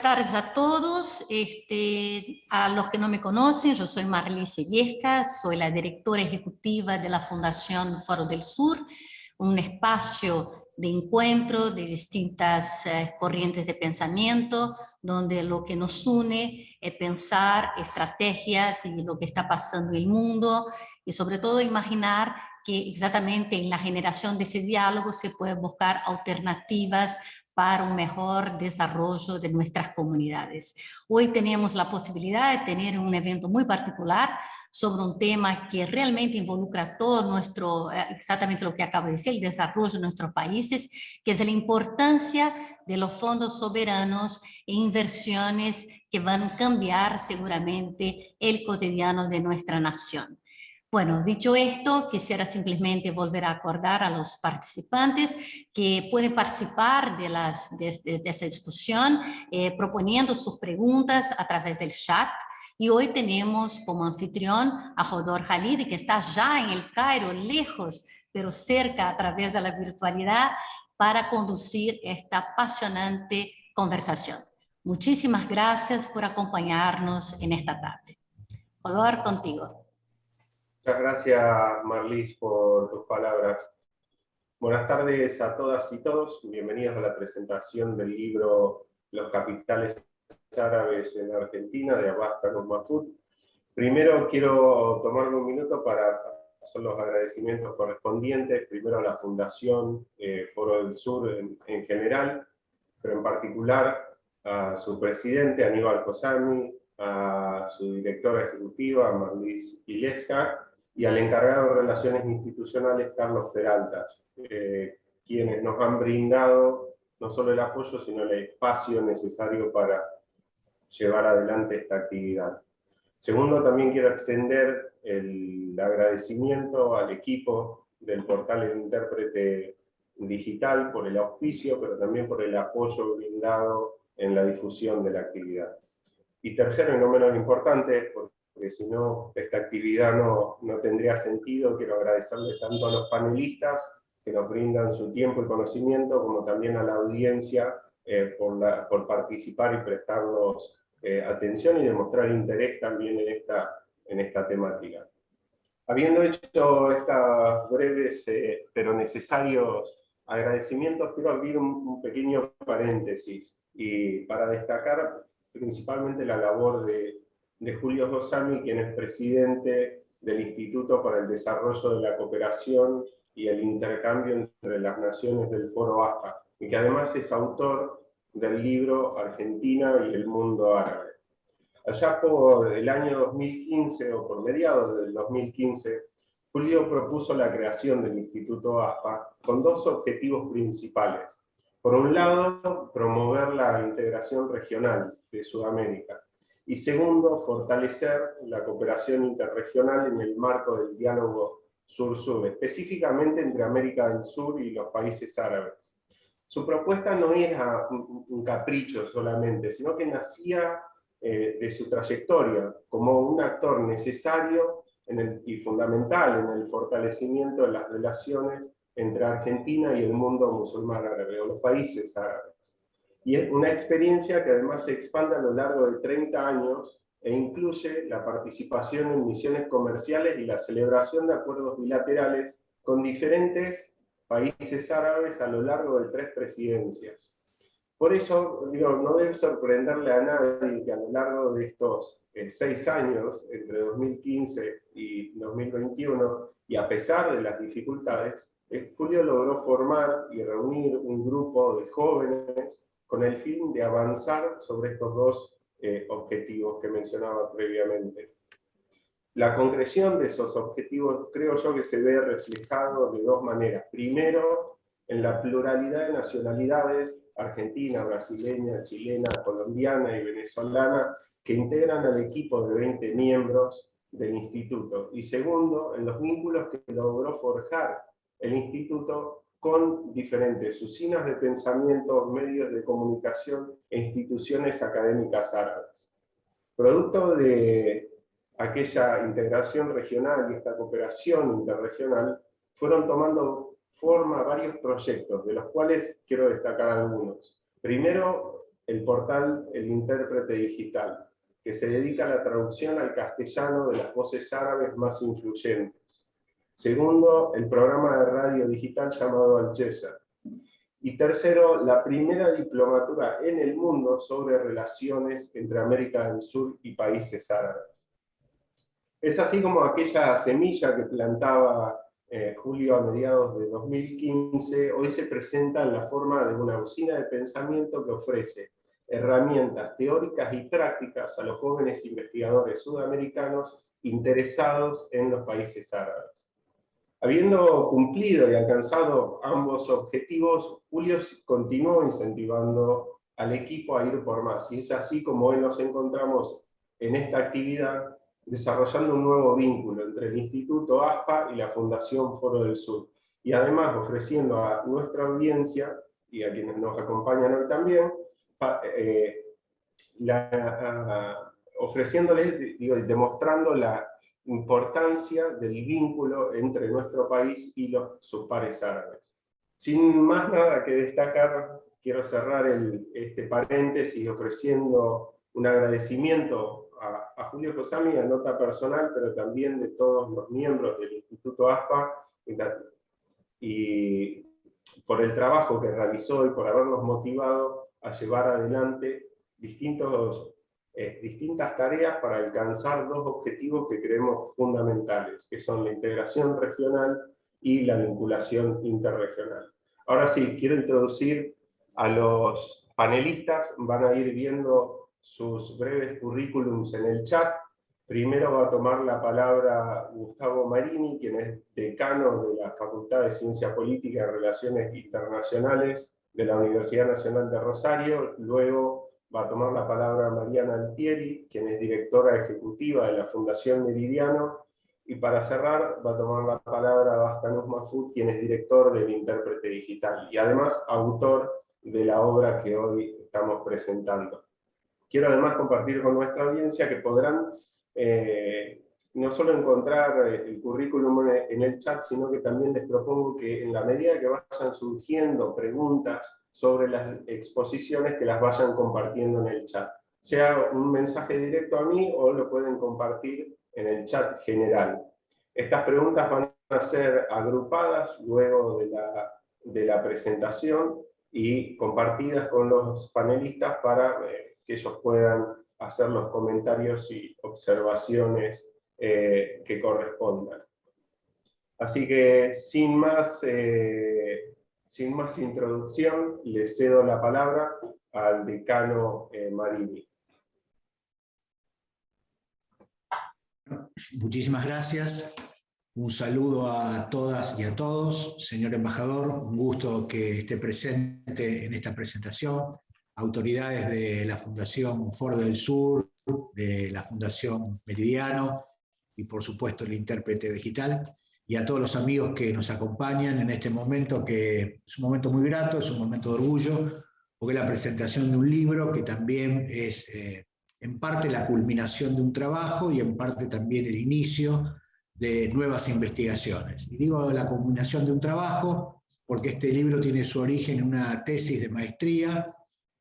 tardes a todos. A los que no me conocen, yo soy Marlise Illescas, soy la directora ejecutiva de la Fundación Foro del Sur, un espacio de encuentro de distintas corrientes de pensamiento, donde lo que nos une es pensar estrategias y lo que está pasando en el mundo, y sobre todo imaginar que exactamente en la generación de ese diálogo se pueden buscar alternativas para un mejor desarrollo de nuestras comunidades. Hoy tenemos la posibilidad de tener un evento muy particular sobre un tema que realmente involucra todo nuestro, exactamente lo que acabo de decir, el desarrollo de nuestros países, que es la importancia de los fondos soberanos e inversiones que van a cambiar seguramente el cotidiano de nuestra nación. Bueno, dicho esto, quisiera simplemente volver a acordar a los participantes que pueden participar de esa discusión proponiendo sus preguntas a través del chat. Y hoy tenemos como anfitrión a Hodor Khalidi, que está ya en el Cairo, lejos, pero cerca a través de la virtualidad, para conducir esta apasionante conversación. Muchísimas gracias por acompañarnos en esta tarde. Hodor, contigo. Muchas gracias, Marlis, por tus palabras. Buenas tardes a todas y todos. Bienvenidos a la presentación del libro Los capitales árabes en Argentina, de Abbas Tanour Mahfoud. Primero quiero tomarme un minuto para hacer los agradecimientos correspondientes, primero a la Fundación Foro del Sur en general, pero en particular a su presidente, Aníbal Kosami, a su directora ejecutiva, Marlis Illescas, y al encargado de Relaciones Institucionales, Carlos Peralta, quienes nos han brindado no solo el apoyo, sino el espacio necesario para llevar adelante esta actividad. Segundo, también quiero extender el agradecimiento al equipo del portal El Intérprete Digital por el auspicio, pero también por el apoyo brindado en la difusión de la actividad. Y tercero, y no menos importante, porque si no, esta actividad no tendría sentido, quiero agradecerles tanto a los panelistas que nos brindan su tiempo y conocimiento, como también a la audiencia por participar y prestarnos atención y demostrar interés también en esta temática. Habiendo hecho estos breves pero necesarios agradecimientos, quiero abrir un pequeño paréntesis y para destacar principalmente la labor de Julio Kosami, quien es presidente del Instituto para el Desarrollo de la Cooperación y el Intercambio entre las Naciones del Foro AJA, y que además es autor del libro Argentina y el Mundo Árabe. Allá por el año 2015, o por mediados del 2015, Julio propuso la creación del Instituto AJA con dos objetivos principales. Por un lado, promover la integración regional de Sudamérica, y segundo, fortalecer la cooperación interregional en el marco del diálogo sur-sur, específicamente entre América del Sur y los países árabes. Su propuesta no era un capricho solamente, sino que nacía de su trayectoria como un actor necesario y fundamental en el fortalecimiento de las relaciones entre Argentina y el mundo musulmán árabe, o los países árabes. Y es una experiencia que además se expande a lo largo de 30 años e incluye la participación en misiones comerciales y la celebración de acuerdos bilaterales con diferentes países árabes a lo largo de 3 presidencias. Por eso, no debe sorprenderle a nadie que a lo largo de estos 6 años, entre 2015 y 2021, y a pesar de las dificultades, Julio logró formar y reunir un grupo de jóvenes con el fin de avanzar sobre estos dos objetivos que mencionaba previamente. La concreción de esos objetivos creo yo que se ve reflejado de dos maneras. Primero, en la pluralidad de nacionalidades, argentina, brasileña, chilena, colombiana y venezolana, que integran al equipo de 20 miembros del Instituto. Y segundo, en los vínculos que logró forjar el Instituto con diferentes usinas de pensamiento, medios de comunicación e instituciones académicas árabes. Producto de aquella integración regional y esta cooperación interregional, fueron tomando forma varios proyectos, de los cuales quiero destacar algunos. Primero, el portal El Intérprete Digital, que se dedica a la traducción al castellano de las voces árabes más influyentes. Segundo, el programa de radio digital llamado Al-Jazar. Y tercero, la primera diplomatura en el mundo sobre relaciones entre América del Sur y países árabes. Es así como aquella semilla que plantaba Julio a mediados de 2015, hoy se presenta en la forma de una usina de pensamiento que ofrece herramientas teóricas y prácticas a los jóvenes investigadores sudamericanos interesados en los países árabes. Habiendo cumplido y alcanzado ambos objetivos, Julio continuó incentivando al equipo a ir por más, y es así como hoy nos encontramos en esta actividad desarrollando un nuevo vínculo entre el Instituto ASPA y la Fundación Foro del Sur, y además ofreciendo a nuestra audiencia, y a quienes nos acompañan hoy también, ofreciéndoles, demostrando la importancia del vínculo entre nuestro país y sus pares árabes. Sin más nada que destacar, quiero cerrar este paréntesis ofreciendo un agradecimiento a Julio Cosami, a nota personal, pero también de todos los miembros del Instituto ASPA, y por el trabajo que realizó y por habernos motivado a llevar adelante distintas tareas para alcanzar dos objetivos que creemos fundamentales, que son la integración regional y la vinculación interregional. Ahora sí, quiero introducir a los panelistas, van a ir viendo sus breves currículums en el chat. Primero va a tomar la palabra Gustavo Marini, quien es decano de la Facultad de Ciencia Política y Relaciones Internacionales de la Universidad Nacional de Rosario. Luego va a tomar la palabra Mariana Altieri, quien es directora ejecutiva de la Fundación Meridiano. Y para cerrar va a tomar la palabra Bastanus Mahfoud, quien es director del Intérprete Digital y además autor de la obra que hoy estamos presentando. Quiero además compartir con nuestra audiencia que podrán no solo encontrar el currículum en el chat, sino que también les propongo que en la medida que vayan surgiendo preguntas sobre las exposiciones, que las vayan compartiendo en el chat. Sea un mensaje directo a mí o lo pueden compartir en el chat general. Estas preguntas van a ser agrupadas luego de la presentación y compartidas con los panelistas para que ellos puedan hacer los comentarios y observaciones que correspondan. Así que sin más introducción, le cedo la palabra al decano Marini. Muchísimas gracias. Un saludo a todas y a todos. Señor embajador, un gusto que esté presente en esta presentación. Autoridades de la Fundación Foro del Sur, de la Fundación Meridiano y por supuesto el Intérprete Digital, y a todos los amigos que nos acompañan en este momento, que es un momento muy grato, es un momento de orgullo, porque es la presentación de un libro que también es en parte la culminación de un trabajo y en parte también el inicio de nuevas investigaciones. Y digo la culminación de un trabajo porque este libro tiene su origen en una tesis de maestría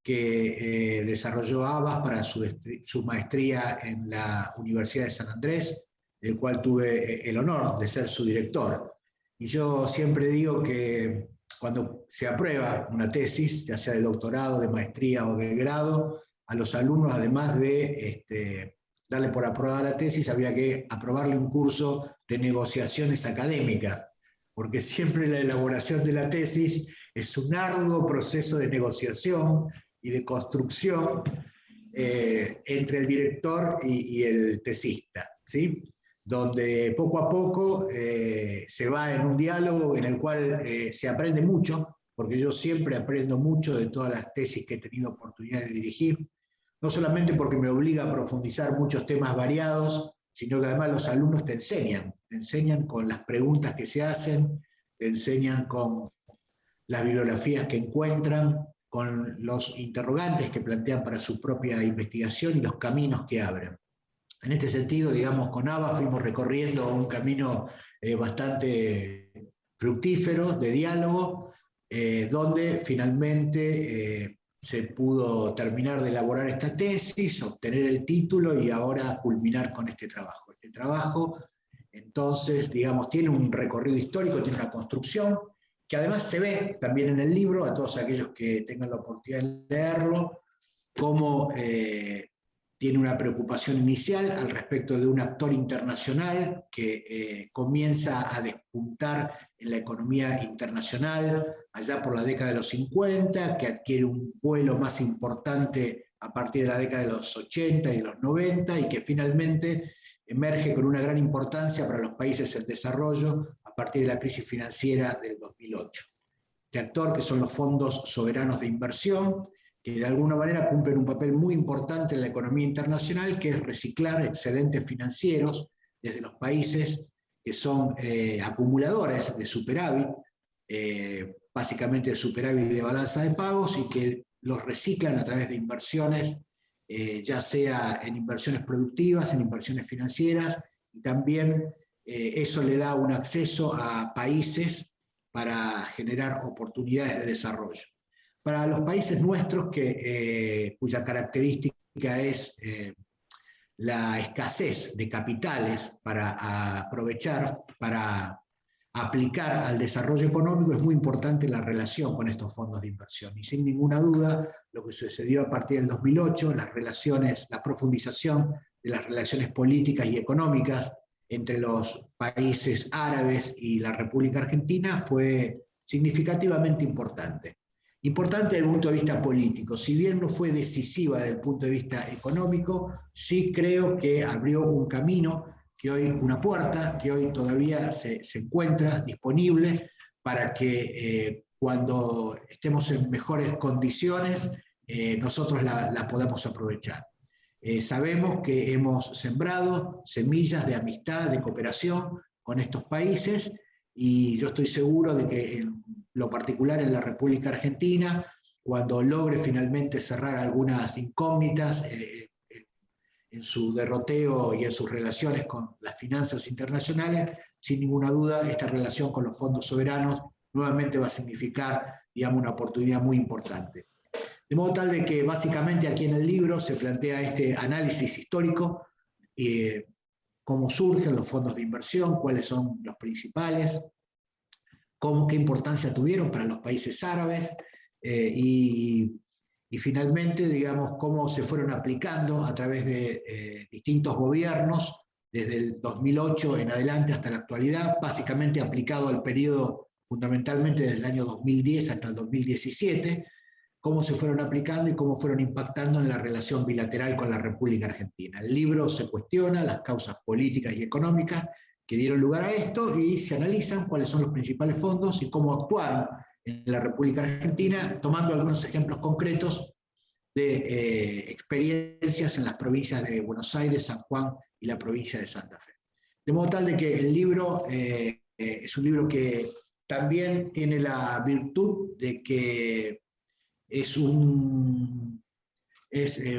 que desarrolló Abbas para su maestría en la Universidad de San Andrés, del cual tuve el honor de ser su director. Y yo siempre digo que cuando se aprueba una tesis, ya sea de doctorado, de maestría o de grado, a los alumnos, además de darle por aprobada la tesis, había que aprobarle un curso de negociaciones académicas, porque siempre la elaboración de la tesis es un arduo proceso de negociación y de construcción entre el director y el tesista, ¿sí? Donde poco a poco se va en un diálogo en el cual se aprende mucho, porque yo siempre aprendo mucho de todas las tesis que he tenido oportunidad de dirigir, no solamente porque me obliga a profundizar muchos temas variados, sino que además los alumnos te enseñan con las preguntas que se hacen, te enseñan con las bibliografías que encuentran, con los interrogantes que plantean para su propia investigación y los caminos que abren. En este sentido, digamos, con Abbas fuimos recorriendo un camino bastante fructífero de diálogo, donde finalmente se pudo terminar de elaborar esta tesis, obtener el título y ahora culminar con este trabajo. Este trabajo, entonces, digamos, tiene un recorrido histórico, tiene una construcción, que además se ve también en el libro, a todos aquellos que tengan la oportunidad de leerlo, cómo tiene una preocupación inicial al respecto de un actor internacional que comienza a despuntar en la economía internacional allá por la década de los 50, que adquiere un vuelo más importante a partir de la década de los 80 y de los 90, y que finalmente emerge con una gran importancia para los países en desarrollo a partir de la crisis financiera del 2008. Este actor, que son los fondos soberanos de inversión, que de alguna manera cumplen un papel muy importante en la economía internacional, que es reciclar excedentes financieros desde los países que son acumuladores de superávit, básicamente de superávit de balanza de pagos, y que los reciclan a través de inversiones, ya sea en inversiones productivas, en inversiones financieras, y también eso le da un acceso a países para generar oportunidades de desarrollo. Para los países nuestros, cuya característica es la escasez de capitales para aprovechar, para aplicar al desarrollo económico, es muy importante la relación con estos fondos de inversión. Y sin ninguna duda, lo que sucedió a partir del 2008, las relaciones, la profundización de las relaciones políticas y económicas entre los países árabes y la República Argentina fue significativamente importante. Importante desde el punto de vista político, si bien no fue decisiva desde el punto de vista económico, sí creo que abrió un camino, que hoy, una puerta, que hoy todavía se encuentra disponible para que cuando estemos en mejores condiciones, nosotros la podamos aprovechar. Sabemos que hemos sembrado semillas de amistad, de cooperación con estos países, y yo estoy seguro de que en lo particular en la República Argentina, cuando logre finalmente cerrar algunas incógnitas en su derroteo y en sus relaciones con las finanzas internacionales, sin ninguna duda esta relación con los fondos soberanos nuevamente va a significar, digamos, una oportunidad muy importante. De modo tal de que básicamente aquí en el libro se plantea este análisis histórico, cómo surgen los fondos de inversión, cuáles son los principales, qué importancia tuvieron para los países árabes, y finalmente, digamos, cómo se fueron aplicando a través de distintos gobiernos, desde el 2008 en adelante hasta la actualidad, básicamente aplicado al periodo fundamentalmente desde el año 2010 hasta el 2017, cómo se fueron aplicando y cómo fueron impactando en la relación bilateral con la República Argentina. El libro se cuestiona las causas políticas y económicas que dieron lugar a esto y se analizan cuáles son los principales fondos y cómo actuaron en la República Argentina, tomando algunos ejemplos concretos de experiencias en las provincias de Buenos Aires, San Juan y la provincia de Santa Fe. De modo tal de que el libro es un libro que también tiene la virtud de que es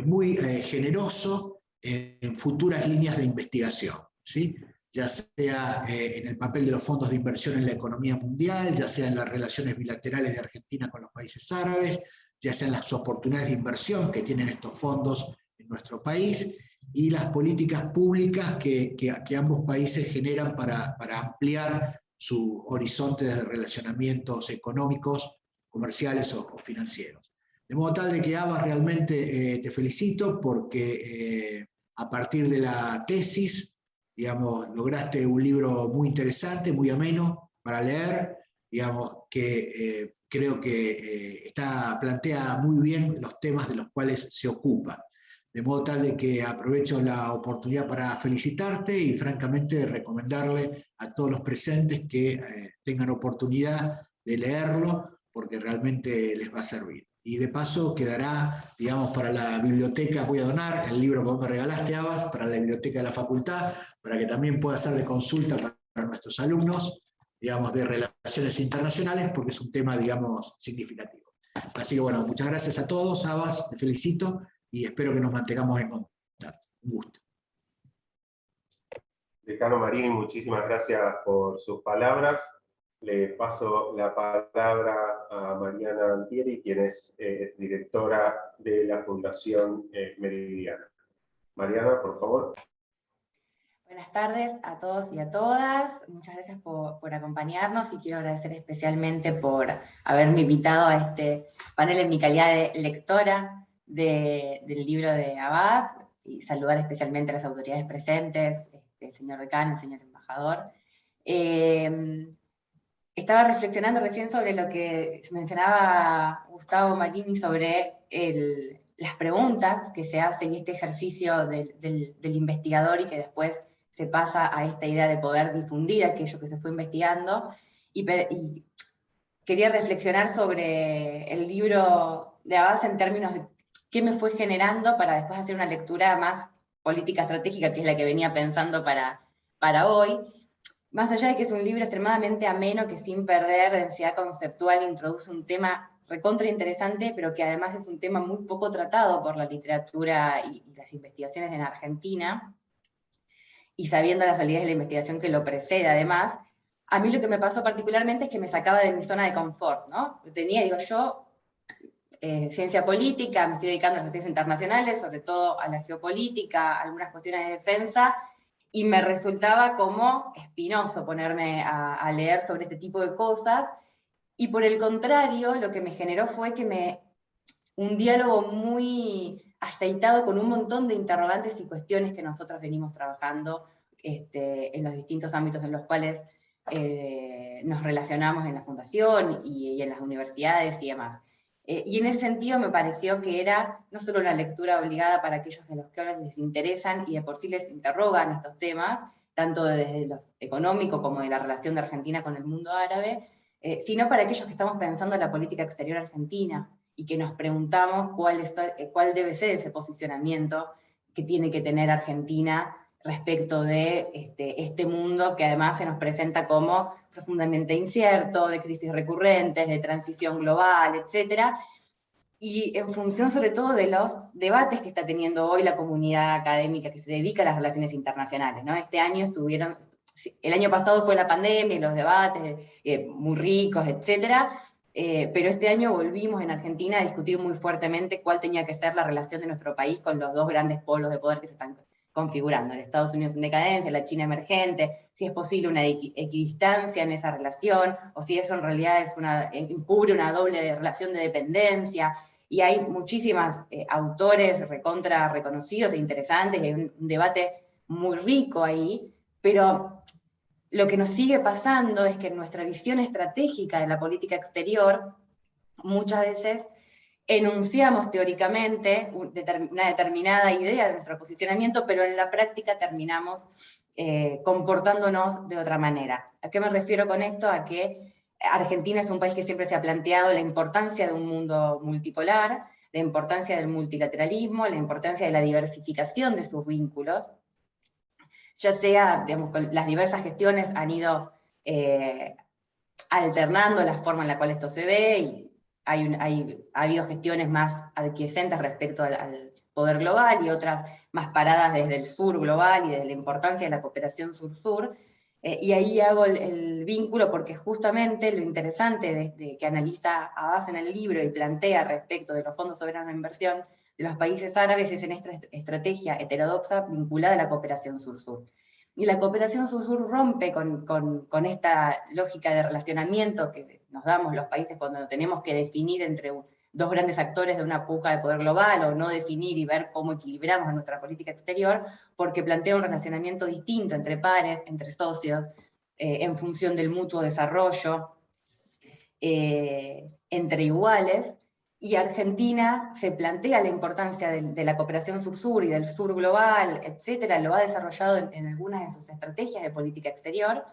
muy generoso en futuras líneas de investigación, ¿sí? Ya sea en el papel de los fondos de inversión en la economía mundial, ya sea en las relaciones bilaterales de Argentina con los países árabes, ya sea en las oportunidades de inversión que tienen estos fondos en nuestro país, y las políticas públicas que ambos países generan para ampliar su horizonte de relacionamientos económicos, comerciales o financieros. De modo tal de que, Abbas, realmente te felicito porque a partir de la tesis, digamos, lograste un libro muy interesante, muy ameno para leer, digamos, que creo que plantea muy bien los temas de los cuales se ocupa. De modo tal de que aprovecho la oportunidad para felicitarte y francamente recomendarle a todos los presentes que tengan oportunidad de leerlo, porque realmente les va a servir. Y de paso quedará, digamos, para la biblioteca, voy a donar el libro que vos me regalaste, Abbas, para la biblioteca de la facultad, para que también pueda ser de consulta para nuestros alumnos, digamos, de relaciones internacionales, porque es un tema, digamos, significativo. Así que bueno, muchas gracias a todos, Abbas, te felicito y espero que nos mantengamos en contacto. Un gusto. Decano Marini, muchísimas gracias por sus palabras. Le paso la palabra a Mariana Altieri, quien es directora de la Fundación Meridiana. Mariana, por favor. Buenas tardes a todos y a todas. Muchas gracias por acompañarnos y quiero agradecer especialmente por haberme invitado a este panel en mi calidad de lectora del libro de Abbas y saludar especialmente a las autoridades presentes, el señor decano, el señor embajador. Estaba reflexionando recién sobre lo que mencionaba Gustavo Marini sobre las preguntas que se hacen y este ejercicio del investigador y que después se pasa a esta idea de poder difundir aquello que se fue investigando, y quería reflexionar sobre el libro de Abbas en términos de qué me fue generando para después hacer una lectura más política estratégica, que es la que venía pensando para hoy. Más allá de que es un libro extremadamente ameno, que sin perder densidad conceptual introduce un tema recontra interesante, pero que además es un tema muy poco tratado por la literatura y las investigaciones en Argentina, y sabiendo la solidez de la investigación que lo precede además, a mí lo que me pasó particularmente es que me sacaba de mi zona de confort, ¿no? Ciencia política, me estoy dedicando a las relaciones internacionales, sobre todo a la geopolítica, algunas cuestiones de defensa, y me resultaba como espinoso ponerme a leer sobre este tipo de cosas, y por el contrario, lo que me generó fue un diálogo muy aceitado con un montón de interrogantes y cuestiones que nosotros venimos trabajando en los distintos ámbitos en los cuales nos relacionamos en la fundación y en las universidades y demás. Y en ese sentido me pareció que era no solo una lectura obligada para aquellos de los que ahora les interesan y de por sí les interrogan estos temas, tanto desde lo económico como de la relación de Argentina con el mundo árabe, sino para aquellos que estamos pensando en la política exterior argentina y que nos preguntamos cuál debe ser ese posicionamiento que tiene que tener Argentina respecto de este mundo que además se nos presenta como profundamente incierto, de crisis recurrentes, de transición global, etc. Y en función sobre todo de los debates que está teniendo hoy la comunidad académica que se dedica a las relaciones internacionales, ¿no? El año pasado fue la pandemia y los debates muy ricos, etc. Pero este año volvimos en Argentina a discutir muy fuertemente cuál tenía que ser la relación de nuestro país con los dos grandes polos de poder que se están configurando, el Estados Unidos en decadencia, la China emergente, si es posible una equidistancia en esa relación, o si eso en realidad encubre una doble relación de dependencia, y hay muchísimos autores recontra reconocidos e interesantes, y hay un debate muy rico ahí, pero lo que nos sigue pasando es que en nuestra visión estratégica de la política exterior, muchas veces enunciamos teóricamente una determinada idea de nuestro posicionamiento, pero en la práctica terminamos comportándonos de otra manera. ¿A qué me refiero con esto? A que Argentina es un país que siempre se ha planteado la importancia de un mundo multipolar, la importancia del multilateralismo, la importancia de la diversificación de sus vínculos, ya sea, digamos, con las diversas gestiones han ido alternando la forma en la cual esto se ve, y ha habido gestiones más aquiescentes respecto al poder global y otras más paradas desde el sur global y desde la importancia de la cooperación sur-sur. Y ahí hago el vínculo porque justamente lo interesante de que analiza Abbas en el libro y plantea respecto de los fondos soberanos de inversión de los países árabes es en esta estrategia heterodoxa vinculada a la cooperación sur-sur. Y la cooperación sur-sur rompe con esta lógica de relacionamiento que nos damos los países cuando tenemos que definir entre dos grandes actores de una puja de poder global, o no definir y ver cómo equilibramos nuestra política exterior, porque plantea un relacionamiento distinto entre pares, entre socios, en función del mutuo desarrollo, entre iguales. Y Argentina se plantea la importancia de la cooperación sur-sur y del sur global, etcétera, lo ha desarrollado en algunas de sus estrategias de política exterior,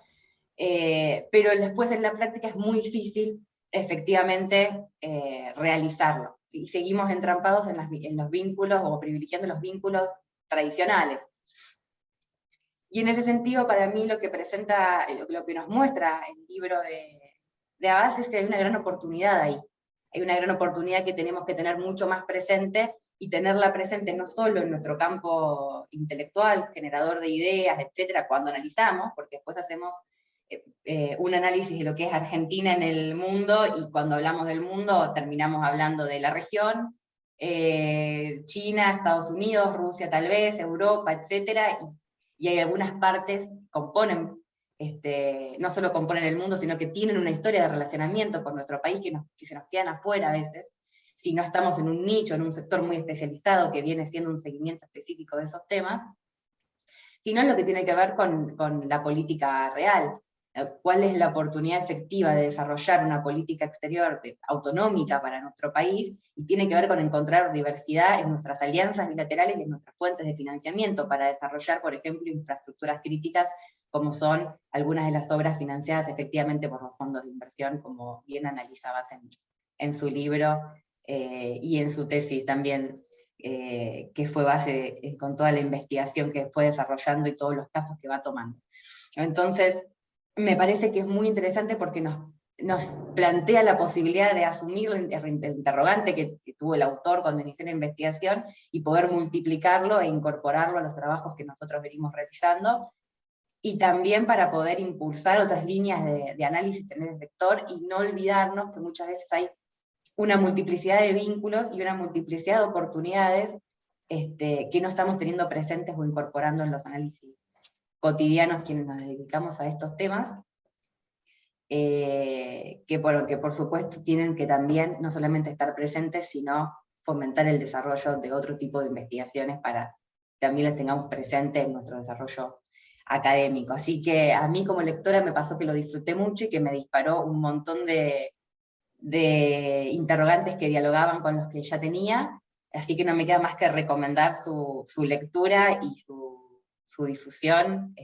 pero después en la práctica es muy difícil efectivamente realizarlo. Y seguimos entrampados en los vínculos o privilegiando los vínculos tradicionales. Y en ese sentido, para mí lo que presenta, lo que nos muestra el libro de Abbas es que hay una gran oportunidad ahí. Hay una gran oportunidad que tenemos que tener mucho más presente, y tenerla presente no solo en nuestro campo intelectual, generador de ideas, etcétera, cuando analizamos, porque después hacemos un análisis de lo que es Argentina en el mundo, y cuando hablamos del mundo terminamos hablando de la región, China, Estados Unidos, Rusia tal vez, Europa, etc. Y hay algunas partes que componen, no solo componen el mundo, sino que tienen una historia de relacionamiento con nuestro país que se nos quedan afuera a veces, si no estamos en un nicho, en un sector muy especializado que viene siendo un seguimiento específico de esos temas, sino en lo que tiene que ver con la política real. ¿Cuál es la oportunidad efectiva de desarrollar una política exterior autonómica para nuestro país? Y tiene que ver con encontrar diversidad en nuestras alianzas bilaterales y en nuestras fuentes de financiamiento para desarrollar, por ejemplo, infraestructuras críticas, como son algunas de las obras financiadas efectivamente por los fondos de inversión, como bien analizabas en su libro y en su tesis también, que fue base con toda la investigación que fue desarrollando y todos los casos que va tomando. Entonces, me parece que es muy interesante porque nos plantea la posibilidad de asumir el interrogante que tuvo el autor cuando inició la investigación y poder multiplicarlo e incorporarlo a los trabajos que nosotros venimos realizando, y también para poder impulsar otras líneas de análisis en ese sector, y no olvidarnos que muchas veces hay una multiplicidad de vínculos y una multiplicidad de oportunidades que no estamos teniendo presentes o incorporando en los análisis cotidianos quienes nos dedicamos a estos temas, que por supuesto tienen que también no solamente estar presentes, sino fomentar el desarrollo de otro tipo de investigaciones para que también las tengamos presentes en nuestro desarrollo académico. Así que a mí como lectora me pasó que lo disfruté mucho y que me disparó un montón de interrogantes que dialogaban con los que ya tenía, así que no me queda más que recomendar su lectura y su difusión,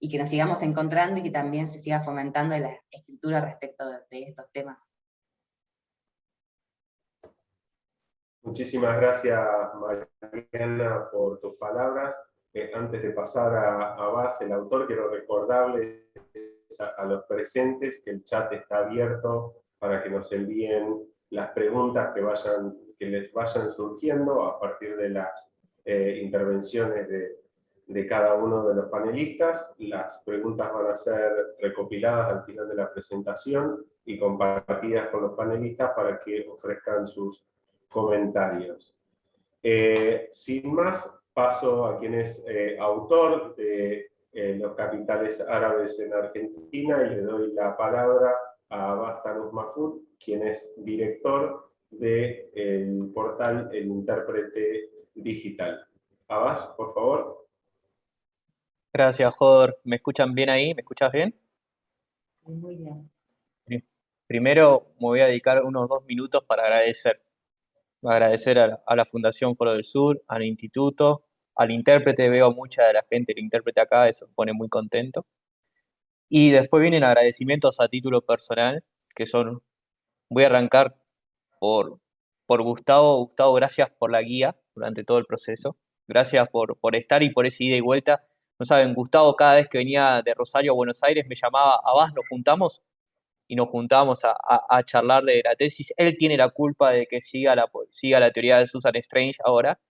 y que nos sigamos encontrando y que también se siga fomentando la escritura respecto de estos temas. Muchísimas gracias, Mariana, por tus palabras. Antes de pasar a Abbas, el autor, quiero recordarles a los presentes que el chat está abierto para que nos envíen las preguntas que les vayan surgiendo a partir de las intervenciones de cada uno de los panelistas. Las preguntas van a ser recopiladas al final de la presentación y compartidas con los panelistas para que ofrezcan sus comentarios. Sin más, paso a quien es autor de Los capitales árabes en Argentina, y le doy la palabra a Abbas Tanus Mahfoud, quien es director del portal El Intérprete Digital. Abbas, por favor. Gracias, Jodor. ¿Me escuchan bien ahí? ¿Me escuchas bien? Muy bien. Primero me voy a dedicar unos 2 minutos para agradecer. Agradecer a la Fundación Foro del Sur, al Instituto, al intérprete. Veo mucha de la gente del intérprete acá, eso me pone muy contento. Y después vienen agradecimientos a título personal, que son, voy a arrancar por Gustavo. Gustavo, gracias por la guía durante todo el proceso. Gracias por estar y por esa ida y vuelta. No saben, Gustavo cada vez que venía de Rosario a Buenos Aires me llamaba: Abbas, nos juntamos, y nos juntábamos a charlar de la tesis. Él tiene la culpa de que siga la teoría de Susan Strange ahora.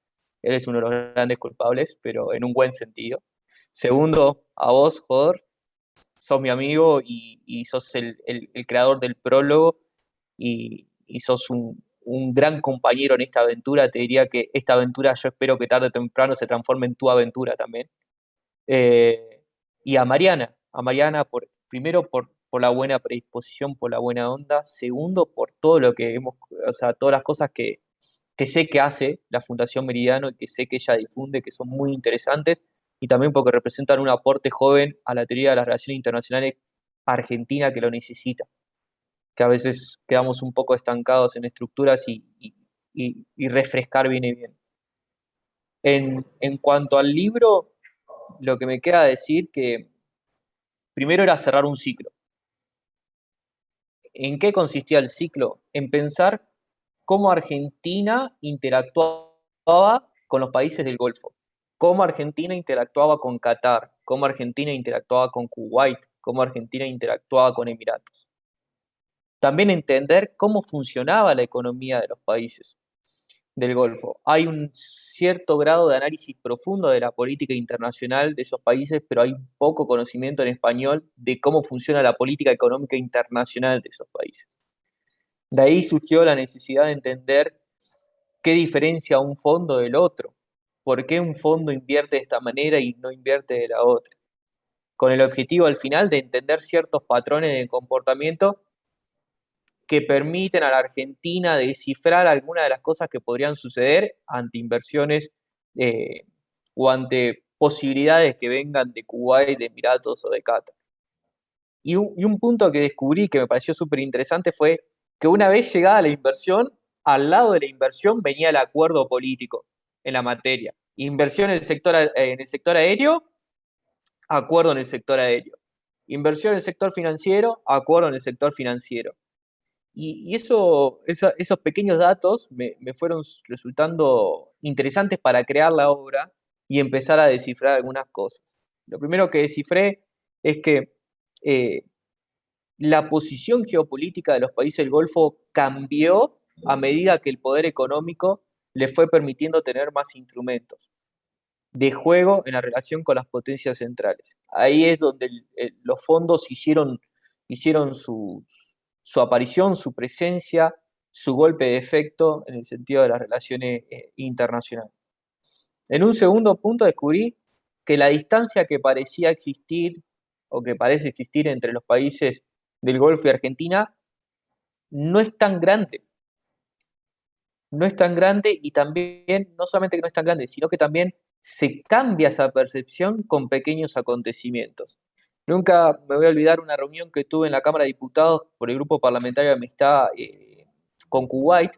Él es uno de los grandes culpables, pero en un buen sentido. Segundo, a vos, Jodor, sos mi amigo y sos el creador del prólogo, y sos un gran compañero en esta aventura. Te diría que esta aventura yo espero que tarde o temprano se transforme en tu aventura también. Y a Mariana, primero por la buena predisposición, por la buena onda. Segundo, por todo lo que todas las cosas que sé que hace la Fundación Meridiano y que sé que ella difunde, que son muy interesantes, y también porque representan un aporte joven a la teoría de las relaciones internacionales argentina, que lo necesita, que a veces quedamos un poco estancados en estructuras y refrescar viene bien. En cuanto al libro, lo que me queda decir que primero era cerrar un ciclo. ¿En qué consistía el ciclo? En pensar cómo Argentina interactuaba con los países del Golfo, cómo Argentina interactuaba con Qatar, cómo Argentina interactuaba con Kuwait, cómo Argentina interactuaba con Emiratos. También entender cómo funcionaba la economía de los países. del Golfo. Hay un cierto grado de análisis profundo de la política internacional de esos países, pero hay poco conocimiento en español de cómo funciona la política económica internacional de esos países. De ahí surgió la necesidad de entender qué diferencia un fondo del otro, por qué un fondo invierte de esta manera y no invierte de la otra, con el objetivo al final de entender ciertos patrones de comportamiento que permiten a la Argentina descifrar algunas de las cosas que podrían suceder ante inversiones o ante posibilidades que vengan de Kuwait, de Emiratos o de Qatar. Y un punto que descubrí que me pareció súper interesante fue que una vez llegada la inversión, al lado de la inversión venía el acuerdo político en la materia. Inversión en el sector aéreo, acuerdo en el sector aéreo. Inversión en el sector financiero, acuerdo en el sector financiero. Y esos pequeños datos me fueron resultando interesantes para crear la obra y empezar a descifrar algunas cosas. Lo primero que descifré es que la posición geopolítica de los países del Golfo cambió a medida que el poder económico le fue permitiendo tener más instrumentos de juego en la relación con las potencias centrales. Ahí es donde los fondos hicieron su aparición, su presencia, su golpe de efecto en el sentido de las relaciones internacionales. En un segundo punto descubrí que la distancia que parecía existir o que parece existir entre los países del Golfo y Argentina no es tan grande. No es tan grande y también, no solamente que no es tan grande, sino que también se cambia esa percepción con pequeños acontecimientos. Nunca me voy a olvidar una reunión que tuve en la Cámara de Diputados por el Grupo Parlamentario de Amistad con Kuwait,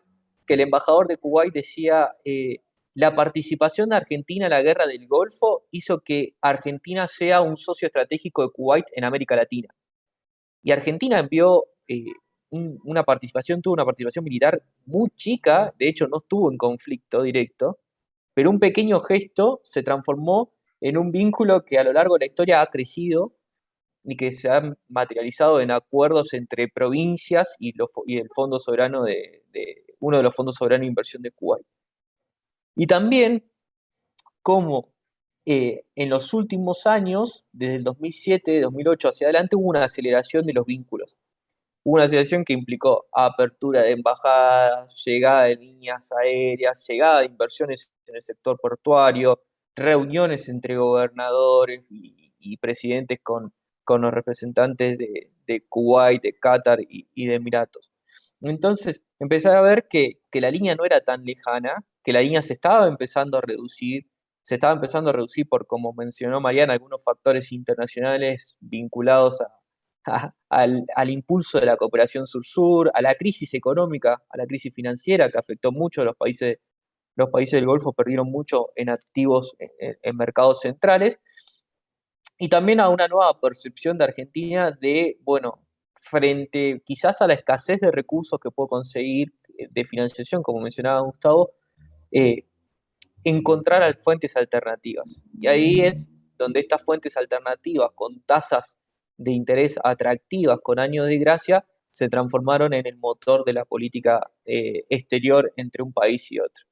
que el embajador de Kuwait decía, la participación de Argentina en la guerra del Golfo hizo que Argentina sea un socio estratégico de Kuwait en América Latina. Y Argentina envió tuvo una participación militar muy chica, de hecho no estuvo en conflicto directo, pero un pequeño gesto se transformó en un vínculo que a lo largo de la historia ha crecido y que se ha materializado en acuerdos entre provincias y el Fondo Soberano uno de los fondos soberanos de inversión de Kuwait. Y también cómo en los últimos años, desde el 2007, 2008 hacia adelante, hubo una aceleración de los vínculos. Hubo una situación que implicó apertura de embajadas, llegada de líneas aéreas, llegada de inversiones en el sector portuario, reuniones entre gobernadores y presidentes con los representantes de Kuwait, de Qatar y de Emiratos. Entonces, empecé a ver que la línea no era tan lejana, que la línea se estaba empezando a reducir por, como mencionó Mariana, algunos factores internacionales vinculados al impulso de la cooperación sur-sur, a la crisis económica, a la crisis financiera que afectó mucho a los países del Golfo, perdieron mucho en activos en mercados centrales, y también a una nueva percepción de Argentina de, bueno, frente quizás a la escasez de recursos que puedo conseguir de financiación, como mencionaba Gustavo, encontrar fuentes alternativas. Y ahí es donde estas fuentes alternativas con tasas de interés atractivas, con años de gracia, se transformaron en el motor de la política exterior entre un país y otro.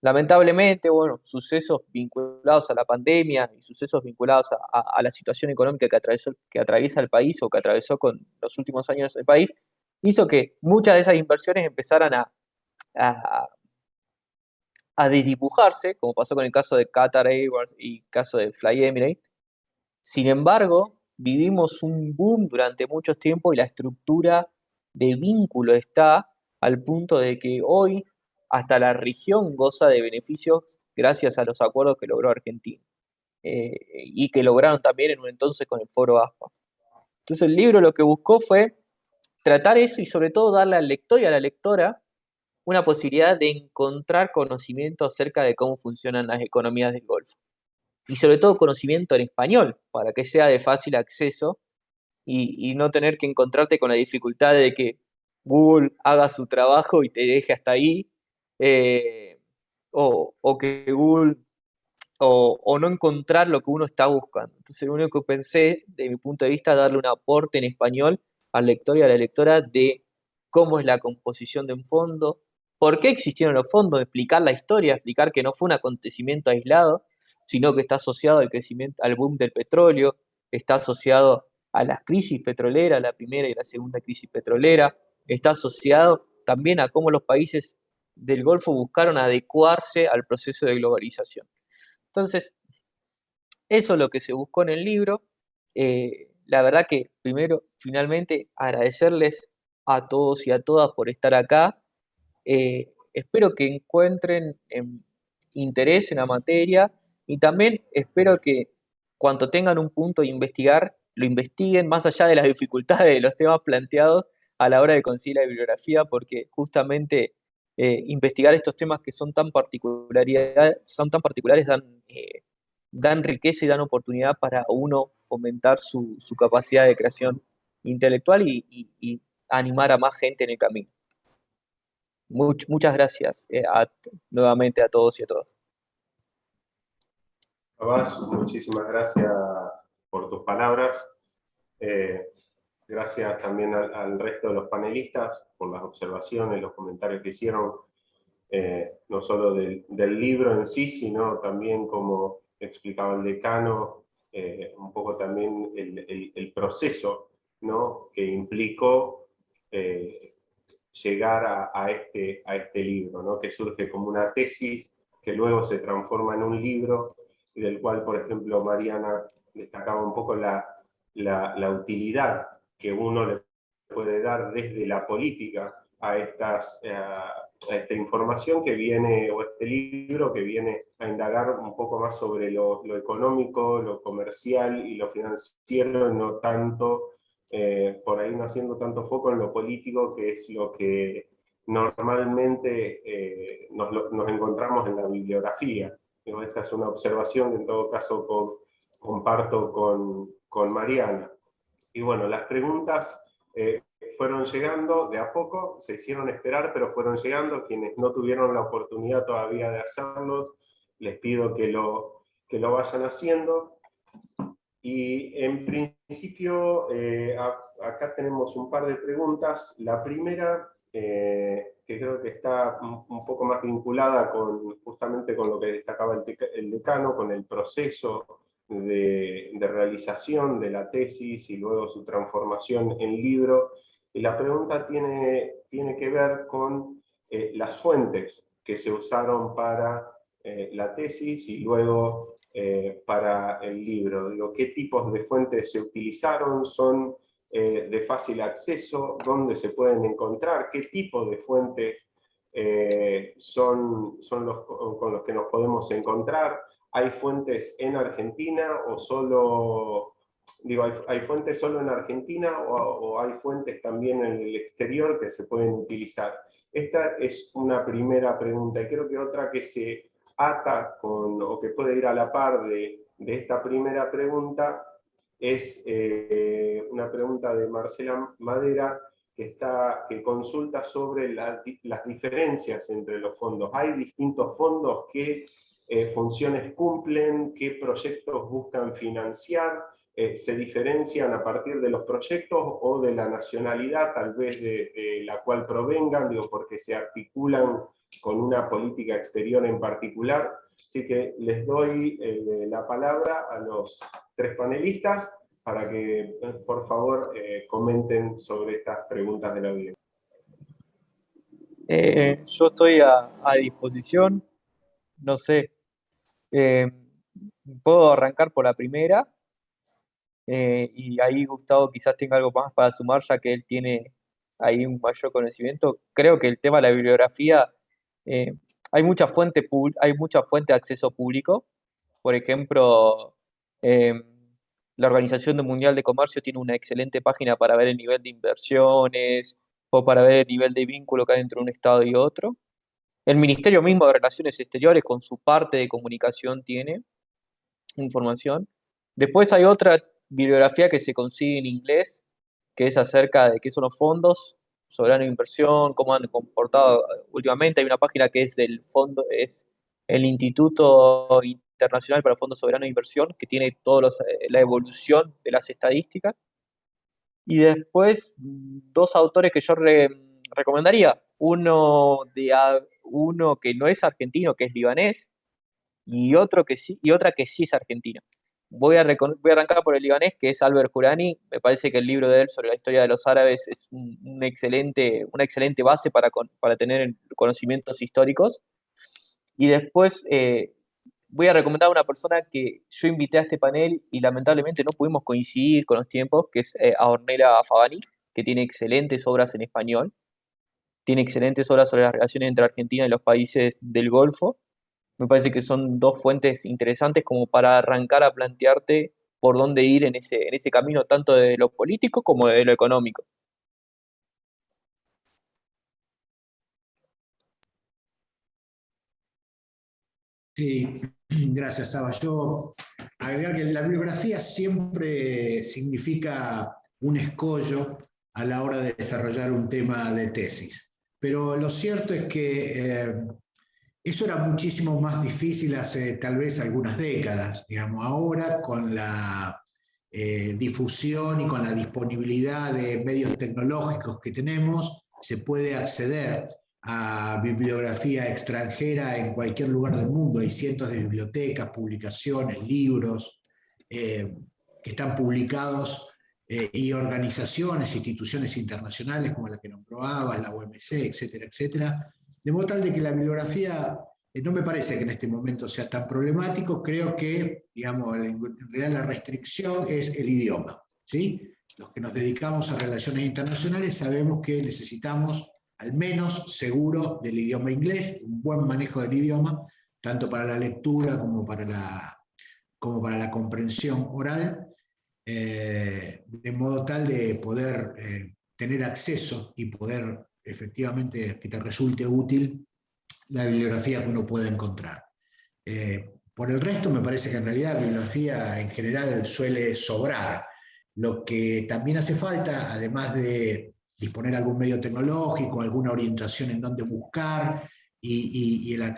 Lamentablemente, bueno, sucesos vinculados a la pandemia y sucesos vinculados a la situación económica que atraviesa el país o que atravesó con los últimos años el país, hizo que muchas de esas inversiones empezaran a desdibujarse, como pasó con el caso de Qatar Airways y el caso de Fly Emirates. Sin embargo, vivimos un boom durante mucho tiempo y la estructura de vínculo está al punto de que hoy hasta la región goza de beneficios gracias a los acuerdos que logró Argentina y que lograron también en un entonces con el Foro ASPA. Entonces el libro lo que buscó fue tratar eso y sobre todo darle al lector y a la lectora una posibilidad de encontrar conocimiento acerca de cómo funcionan las economías del Golfo. Y sobre todo conocimiento en español, para que sea de fácil acceso y no tener que encontrarte con la dificultad de que Google haga su trabajo y te deje hasta ahí, o que Google, o no encontrar lo que uno está buscando. Entonces lo único que pensé, de mi punto de vista, darle un aporte en español al lector y a la lectora de cómo es la composición de un fondo, por qué existieron los fondos, explicar la historia, explicar que no fue un acontecimiento aislado, sino que está asociado al crecimiento, al boom del petróleo, está asociado a las crisis petroleras, la primera y la segunda crisis petrolera, está asociado también a cómo los países del Golfo buscaron adecuarse al proceso de globalización. Entonces, eso es lo que se buscó en el libro. La verdad que primero, finalmente, agradecerles a todos y a todas por estar acá. Espero que encuentren interés en la materia y también espero que cuando tengan un punto de investigar, lo investiguen más allá de las dificultades de los temas planteados a la hora de conseguir la bibliografía, porque justamente investigar estos temas que son tan particulares dan riqueza y dan oportunidad para uno fomentar su capacidad de creación intelectual y animar a más gente en el camino. Muchas gracias nuevamente a todos y a todas. Abbas, muchísimas gracias por tus palabras. Gracias también al resto de los panelistas por las observaciones, los comentarios que hicieron, no solo del libro en sí, sino también, como explicaba el decano, un poco también el proceso, ¿no?, que implicó llegar a este libro, ¿no?, que surge como una tesis, que luego se transforma en un libro, y del cual, por ejemplo, Mariana destacaba un poco la utilidad que uno le puede dar desde la política a esta información que viene, o este libro que viene a indagar un poco más sobre lo económico, lo comercial y lo financiero, no tanto, por ahí no haciendo tanto foco en lo político, que es lo que normalmente nos encontramos en la bibliografía. Esta es una observación que en todo caso comparto con Mariana. Y bueno, las preguntas fueron llegando de a poco, se hicieron esperar, pero fueron llegando. Quienes no tuvieron la oportunidad todavía de hacerlos, les pido que lo vayan haciendo. Y en principio, acá tenemos un par de preguntas. La primera, que creo que está un poco más vinculada justamente con lo que destacaba el decano, con el proceso de realización de la tesis y luego su transformación en libro. Y la pregunta tiene que ver con las fuentes que se usaron para la tesis y luego para el libro. Digo, ¿qué tipos de fuentes se utilizaron? ¿Son de fácil acceso? ¿Dónde se pueden encontrar? ¿Qué tipo de fuentes son con los que nos podemos encontrar? ¿Hay fuentes en Argentina o solo... Digo, ¿hay fuentes solo en Argentina o hay fuentes también en el exterior que se pueden utilizar? Esta es una primera pregunta, y creo que otra que se ata o que puede ir a la par de esta primera pregunta es una pregunta de Marcela Madera, que consulta sobre las diferencias entre los fondos. ¿Hay distintos fondos? ¿Qué funciones cumplen? ¿Qué proyectos buscan financiar? ¿Se diferencian a partir de los proyectos o de la nacionalidad, tal vez de la cual provengan? Digo, porque se articulan con una política exterior en particular. Así que les doy la palabra a los tres panelistas para que, por favor, comenten sobre estas preguntas de la audiencia. Yo estoy a disposición, no sé, puedo arrancar por la primera, y ahí Gustavo quizás tenga algo más para sumar, ya que él tiene ahí un mayor conocimiento. Creo que el tema de la bibliografía, hay mucha fuente de acceso público. Por ejemplo, la Organización Mundial de Comercio tiene una excelente página para ver el nivel de inversiones o para ver el nivel de vínculo que hay entre un Estado y otro. El Ministerio mismo de Relaciones Exteriores, con su parte de comunicación, tiene información. Después hay otra bibliografía que se consigue en inglés, que es acerca de qué son los fondos soberanos de inversión, cómo han comportado últimamente. Hay una página que es es el Instituto Internacional para Fondos Soberanos de Inversión, que tiene toda la evolución de las estadísticas. Y después, dos autores que yo recomendaría uno que no es argentino, que es libanés, y otro que sí, y otra que sí es argentina. Voy a arrancar por el libanés, que es Albert Hourani. Me parece que el libro de él sobre la historia de los árabes es una excelente base para tener conocimientos históricos. Y después voy a recomendar a una persona que yo invité a este panel y lamentablemente no pudimos coincidir con los tiempos, que es a Ornella Fabani, que tiene excelentes obras en español. Tiene excelentes obras sobre las relaciones entre Argentina y los países del Golfo. Me parece que son dos fuentes interesantes como para arrancar a plantearte por dónde ir en ese camino, tanto de lo político como de lo económico. Sí, gracias, Saba. Yo agregar que la bibliografía siempre significa un escollo a la hora de desarrollar un tema de tesis. Pero lo cierto es que eso era muchísimo más difícil hace tal vez algunas décadas. Digamos, ahora con la difusión y con la disponibilidad de medios tecnológicos que tenemos, se puede acceder a bibliografía extranjera en cualquier lugar del mundo. Hay cientos de bibliotecas, publicaciones, libros que están publicados y organizaciones, instituciones internacionales como la que nombró Abas, la OMC, etcétera, etcétera. De modo tal de que la bibliografía no me parece que en este momento sea tan problemático. Creo que, digamos, en realidad la restricción es el idioma, ¿sí? Los que nos dedicamos a relaciones internacionales sabemos que necesitamos al menos seguro del idioma inglés, un buen manejo del idioma, tanto para la lectura como para la comprensión oral, de modo tal de poder tener acceso y poder efectivamente que te resulte útil la bibliografía que uno puede encontrar. Por el resto, me parece que en realidad la bibliografía en general suele sobrar. Lo que también hace falta, además de disponer algún medio tecnológico, alguna orientación en dónde buscar y la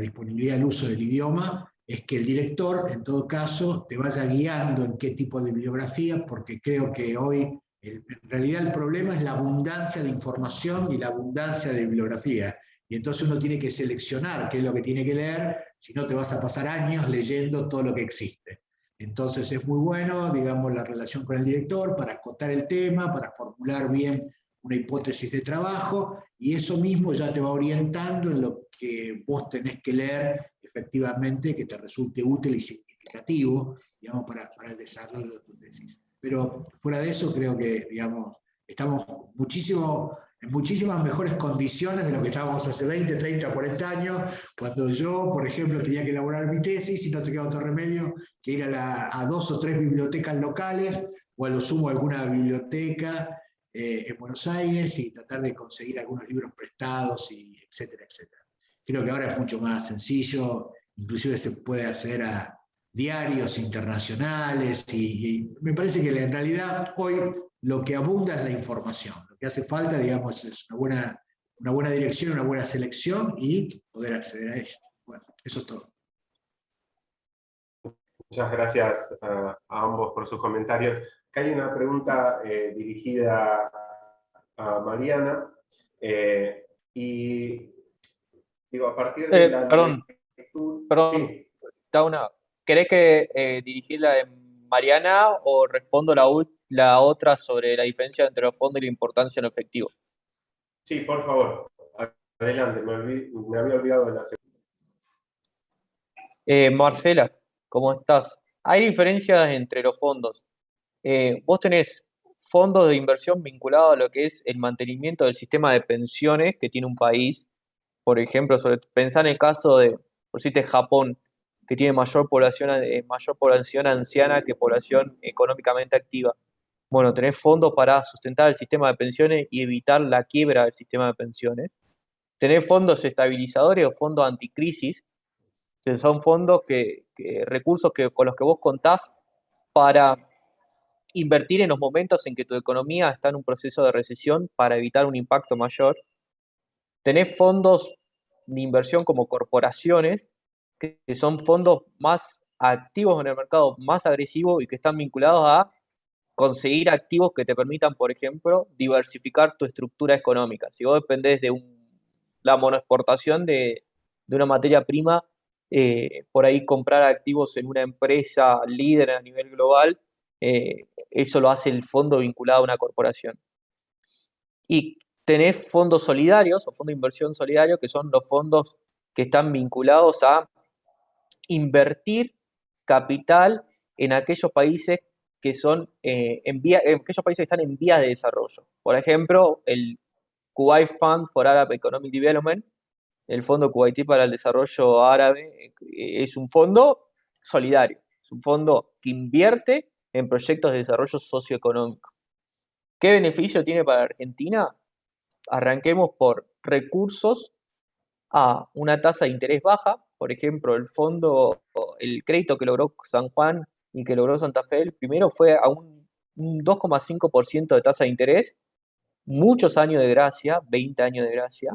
disponibilidad del uso del idioma, es que el director, en todo caso, te vaya guiando en qué tipo de bibliografía, porque creo que hoy, en realidad el problema es la abundancia de información y la abundancia de bibliografía. Y entonces uno tiene que seleccionar qué es lo que tiene que leer, si no te vas a pasar años leyendo todo lo que existe. Entonces es muy bueno, digamos, la relación con el director para acotar el tema, para formular bien una hipótesis de trabajo, y eso mismo ya te va orientando en lo que vos tenés que leer efectivamente, que te resulte útil y significativo, digamos, para el desarrollo de tu tesis. Pero fuera de eso creo que, digamos, estamos en muchísimas mejores condiciones de lo que estábamos hace 20, 30, 40 años, cuando yo, por ejemplo, tenía que elaborar mi tesis y no tenía otro remedio que ir a 2 o 3 bibliotecas locales, o a lo sumo alguna biblioteca en Buenos Aires, y tratar de conseguir algunos libros prestados, y etcétera, etcétera. Creo que ahora es mucho más sencillo, inclusive se puede acceder a diarios internacionales, y me parece que en realidad hoy lo que abunda es la información. Lo que hace falta, digamos, es una buena dirección, una buena selección y poder acceder a ella. Bueno, eso es todo. Muchas gracias a ambos por sus comentarios. Acá hay una pregunta dirigida a Mariana, y digo, a partir de la Perdón, sí. ¿Querés que dirigirla en Mariana o respondo la otra sobre la diferencia entre los fondos y la importancia en lo efectivo? Sí, por favor. Adelante, me había olvidado de la segunda. Marcela, ¿cómo estás? Hay diferencias entre los fondos. Vos tenés fondos de inversión vinculados a lo que es el mantenimiento del sistema de pensiones que tiene un país. Por ejemplo, pensá en el caso de, por decirte, Japón, que tiene mayor población anciana que población económicamente activa. Bueno, tenés fondos para sustentar el sistema de pensiones y evitar la quiebra del sistema de pensiones. Tenés fondos estabilizadores o fondos anticrisis, que son fondos recursos con los que vos contás para invertir en los momentos en que tu economía está en un proceso de recesión para evitar un impacto mayor. Tenés fondos de inversión como corporaciones, que son fondos más activos en el mercado, más agresivos y que están vinculados a conseguir activos que te permitan, por ejemplo, diversificar tu estructura económica. Si vos dependés de la monoexportación de una materia prima, por ahí comprar activos en una empresa líder a nivel global, eso lo hace el fondo vinculado a una corporación. Y tenés fondos solidarios o fondos de inversión solidario, que son los fondos que están vinculados a invertir capital en aquellos países que son aquellos países que están en vías de desarrollo. Por ejemplo, el Kuwait Fund for Arab Economic Development, el Fondo Kuwaití para el Desarrollo Árabe, es un fondo solidario, es un fondo que invierte en proyectos de desarrollo socioeconómico. ¿Qué beneficio tiene para Argentina? Arranquemos por recursos a una tasa de interés baja. Por ejemplo, el crédito que logró San Juan y que logró Santa Fe, el primero fue a un 2,5% de tasa de interés, muchos años de gracia, 20 años de gracia,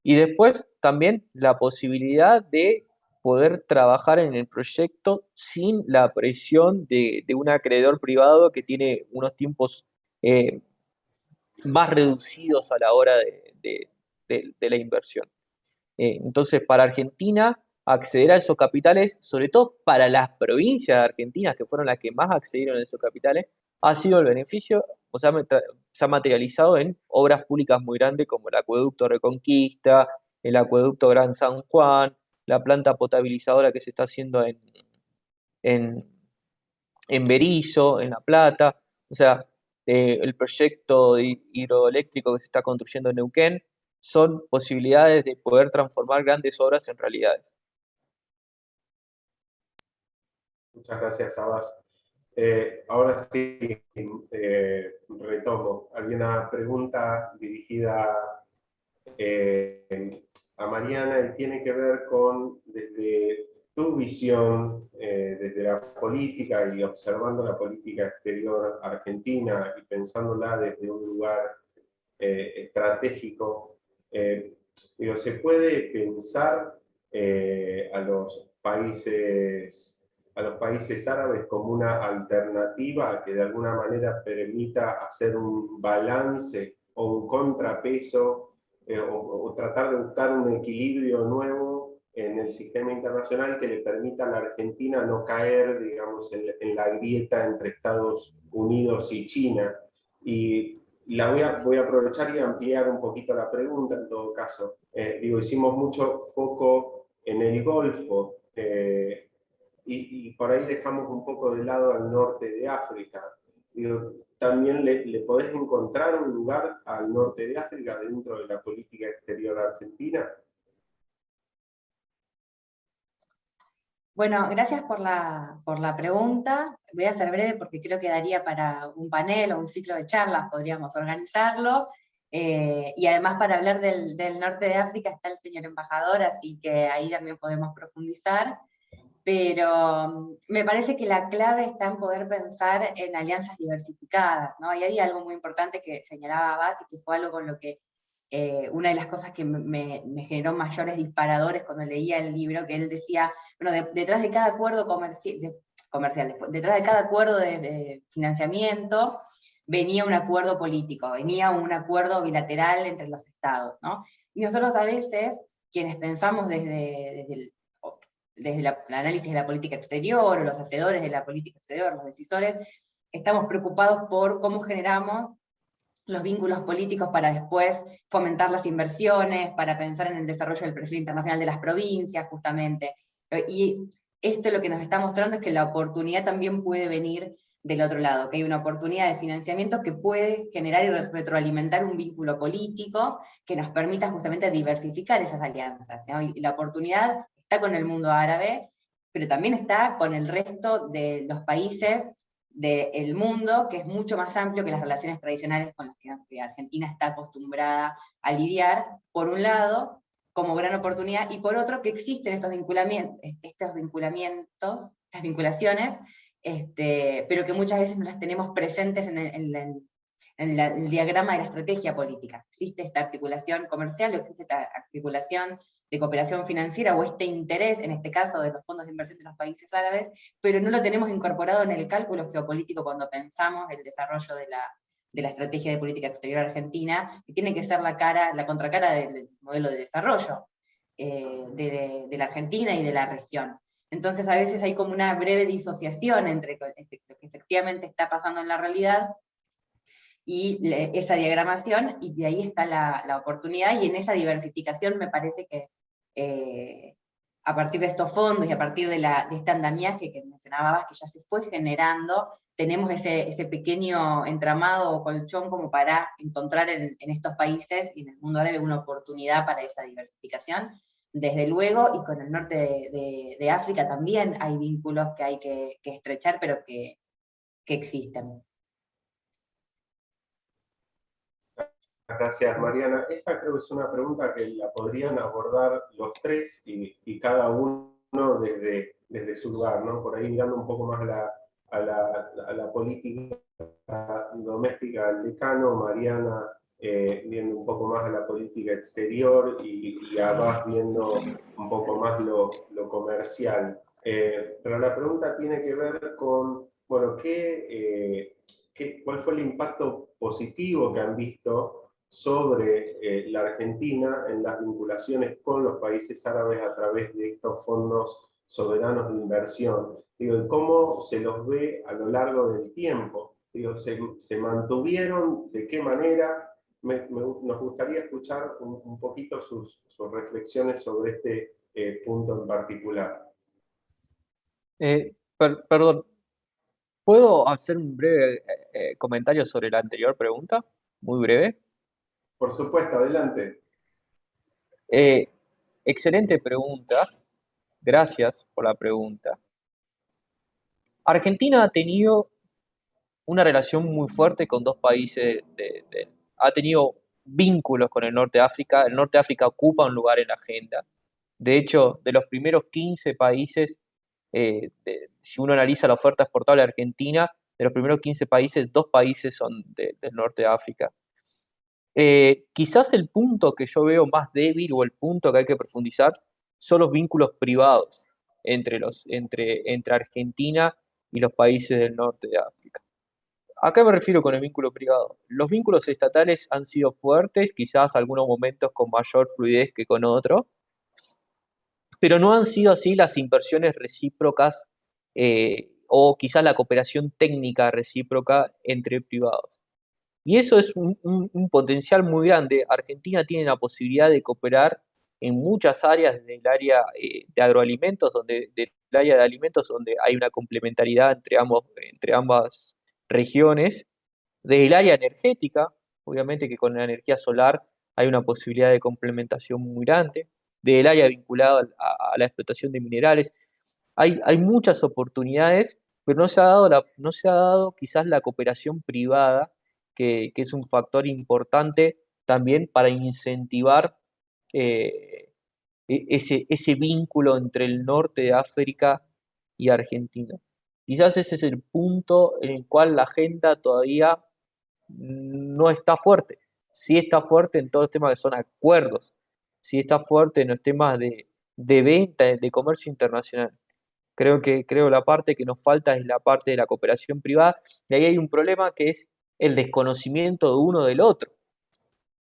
y después también la posibilidad de poder trabajar en el proyecto sin la presión de un acreedor privado que tiene unos tiempos más reducidos a la hora de la inversión. Entonces, para Argentina, acceder a esos capitales, sobre todo para las provincias de Argentina, que fueron las que más accedieron a esos capitales, ha sido el beneficio, o sea, se ha materializado en obras públicas muy grandes como el acueducto Reconquista, el acueducto Gran San Juan, la planta potabilizadora que se está haciendo en Berizo, en La Plata, o sea, el proyecto hidroeléctrico que se está construyendo en Neuquén, son posibilidades de poder transformar grandes obras en realidades. Muchas gracias, Abbas. Ahora sí, retomo. Hay una pregunta dirigida a Mariana y tiene que ver con, desde tu visión, desde la política y observando la política exterior argentina y pensándola desde un lugar estratégico, ¿se puede pensar a los países árabes como una alternativa que de alguna manera permita hacer un balance o un contrapeso o tratar de buscar un equilibrio nuevo en el sistema internacional que le permita a la Argentina no caer, digamos, en la grieta entre Estados Unidos y China? Y voy a aprovechar y ampliar un poquito la pregunta en todo caso. Hicimos mucho foco en el Golfo, y por ahí dejamos un poco de lado al norte de África. ¿También le podés encontrar un lugar al norte de África dentro de la política exterior argentina? Bueno, gracias por la pregunta. Voy a ser breve porque creo que daría para un panel o un ciclo de charlas, podríamos organizarlo. Y además para hablar del norte de África está el señor embajador, así que ahí también podemos profundizar. Pero me parece que la clave está en poder pensar en alianzas diversificadas, ¿no? Y había algo muy importante que señalaba Abbas y que fue algo con lo que una de las cosas que me generó mayores disparadores cuando leía el libro, que él decía, bueno, detrás de cada acuerdo comercial, detrás de cada acuerdo de financiamiento, venía un acuerdo político, venía un acuerdo bilateral entre los estados, ¿no? Y nosotros a veces, quienes pensamos desde el análisis de la política exterior, o los hacedores de la política exterior, los decisores, estamos preocupados por cómo generamos los vínculos políticos para después fomentar las inversiones, para pensar en el desarrollo del perfil internacional de las provincias, justamente. Y esto lo que nos está mostrando es que la oportunidad también puede venir del otro lado, que hay una oportunidad de financiamiento que puede generar y retroalimentar un vínculo político que nos permita justamente diversificar esas alianzas, ¿no? Y la oportunidad está con el mundo árabe, pero también está con el resto de los países del mundo, que es mucho más amplio que las relaciones tradicionales con las que Argentina está acostumbrada a lidiar, por un lado, como gran oportunidad, y por otro, que existen estas vinculaciones, pero que muchas veces no las tenemos presentes en el diagrama de la estrategia política. Existe esta articulación comercial, o existe esta articulación cooperación financiera o este interés, en este caso de los fondos de inversión de los países árabes, pero no lo tenemos incorporado en el cálculo geopolítico cuando pensamos el desarrollo de la estrategia de política exterior argentina, que tiene que ser la contracara del modelo de desarrollo de la Argentina y de la región. Entonces a veces hay como una breve disociación entre lo que efectivamente está pasando en la realidad y esa diagramación, y de ahí está la oportunidad, y en esa diversificación me parece que a partir de estos fondos y a partir de este andamiaje que mencionabas, que ya se fue generando, tenemos ese pequeño entramado o colchón como para encontrar en estos países y en el mundo árabe una oportunidad para esa diversificación. Desde luego, y con el norte de África también hay vínculos que hay que estrechar, pero que existen. Gracias, Mariana. Esta creo que es una pregunta que la podrían abordar los tres y cada uno desde su lugar, ¿no? Por ahí mirando un poco más a la política doméstica del decano, Mariana viendo un poco más a la política exterior y Abbas viendo un poco más lo comercial. Pero la pregunta tiene que ver con, bueno, ¿cuál fue el impacto positivo que han visto sobre la Argentina en las vinculaciones con los países árabes a través de estos fondos soberanos de inversión? Digo, ¿cómo se los ve a lo largo del tiempo? Digo, ¿se mantuvieron? ¿De qué manera? Nos gustaría escuchar un poquito sus reflexiones sobre este punto en particular. Perdón, ¿puedo hacer un breve comentario sobre la anterior pregunta? Muy breve. Por supuesto, adelante. Excelente pregunta. Gracias por la pregunta. Argentina ha tenido una relación muy fuerte con dos países, ha tenido vínculos con el norte de África. El norte de África ocupa un lugar en la agenda. De hecho, de los primeros 15 países, si uno analiza la oferta exportable de Argentina, de los primeros 15 países, 2 países son del norte de África. Quizás el punto que yo veo más débil o el punto que hay que profundizar son los vínculos privados entre Argentina y los países del norte de África. ¿A qué me refiero con el vínculo privado? Los vínculos estatales han sido fuertes, quizás algunos momentos con mayor fluidez que con otros, pero no han sido así las inversiones recíprocas o quizás la cooperación técnica recíproca entre privados. Y eso es un potencial muy grande. Argentina tiene la posibilidad de cooperar en muchas áreas del área de agroalimentos, del área de alimentos, donde hay una complementariedad entre ambas regiones. Desde el área energética, obviamente que con la energía solar hay una posibilidad de complementación muy grande. Desde el área vinculada a la explotación de minerales, hay muchas oportunidades, pero no se ha dado quizás la cooperación privada, que es un factor importante también para incentivar ese vínculo entre el norte de África y Argentina. Quizás ese es el punto en el cual la agenda todavía no está fuerte. Sí está fuerte en todos los temas que son acuerdos, sí está fuerte en los temas de venta, de comercio internacional. Creo la parte que nos falta es la parte de la cooperación privada, y ahí hay un problema que es el desconocimiento de uno del otro.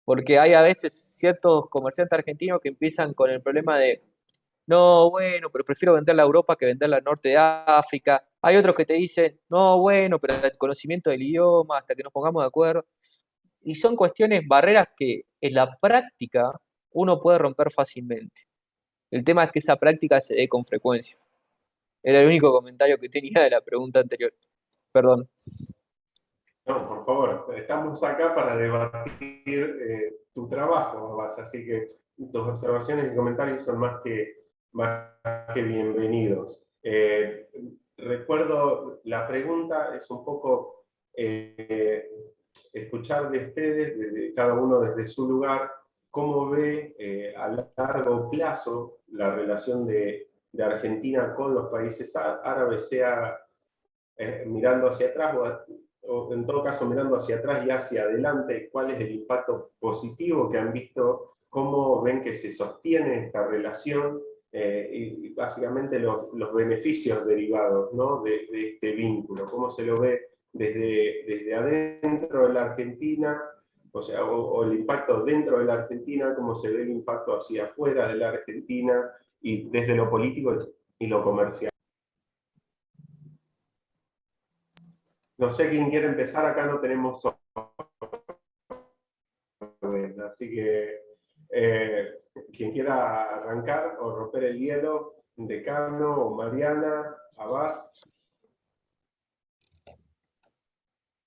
Porque hay a veces ciertos comerciantes argentinos que empiezan con el problema de, no, bueno, pero prefiero venderla a Europa que venderla al norte de África. Hay otros que te dicen, no, bueno, pero el conocimiento del idioma, hasta que nos pongamos de acuerdo. Y son cuestiones, barreras que en la práctica uno puede romper fácilmente. El tema es que esa práctica se dé con frecuencia. Era el único comentario que tenía de la pregunta anterior. Perdón. No, por favor, estamos acá para debatir tu trabajo, Abbas, así que tus observaciones y comentarios son más que bienvenidos. Recuerdo, la pregunta es un poco escuchar de ustedes, de cada uno desde su lugar, cómo ve a largo plazo la relación de Argentina con los países árabes, sea mirando hacia atrás o en todo caso mirando hacia atrás y hacia adelante, cuál es el impacto positivo que han visto cómo ven que se sostiene esta relación y básicamente los beneficios derivados, ¿no?, de este vínculo, cómo se lo ve desde adentro de la Argentina, o sea, o el impacto dentro de la Argentina, cómo se ve el impacto hacia afuera de la Argentina, y desde lo político y lo comercial. No sé quién quiere empezar, acá no tenemos orden, así que quien quiera arrancar o romper el hielo, Decano o Mariana, Abbas.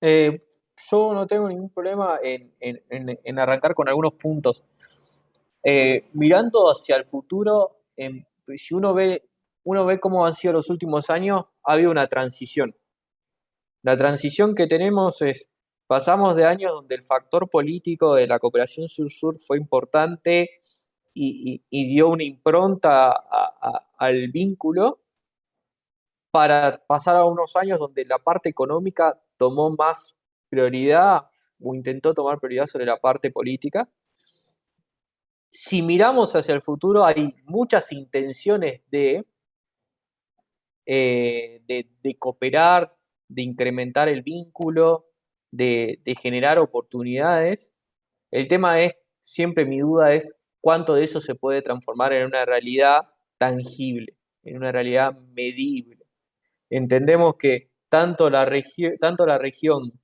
Yo no tengo ningún problema en arrancar con algunos puntos. Mirando hacia el futuro, si uno ve cómo han sido los últimos años, ha habido una transición. La transición que tenemos es, pasamos de años donde el factor político de la cooperación sur-sur fue importante y dio una impronta al vínculo, para pasar a unos años donde la parte económica tomó más prioridad o intentó tomar prioridad sobre la parte política. Si miramos hacia el futuro, hay muchas intenciones de cooperar, de incrementar el vínculo, de generar oportunidades. El tema es, siempre mi duda es, cuánto de eso se puede transformar en una realidad tangible, en una realidad medible. Entendemos que tanto la región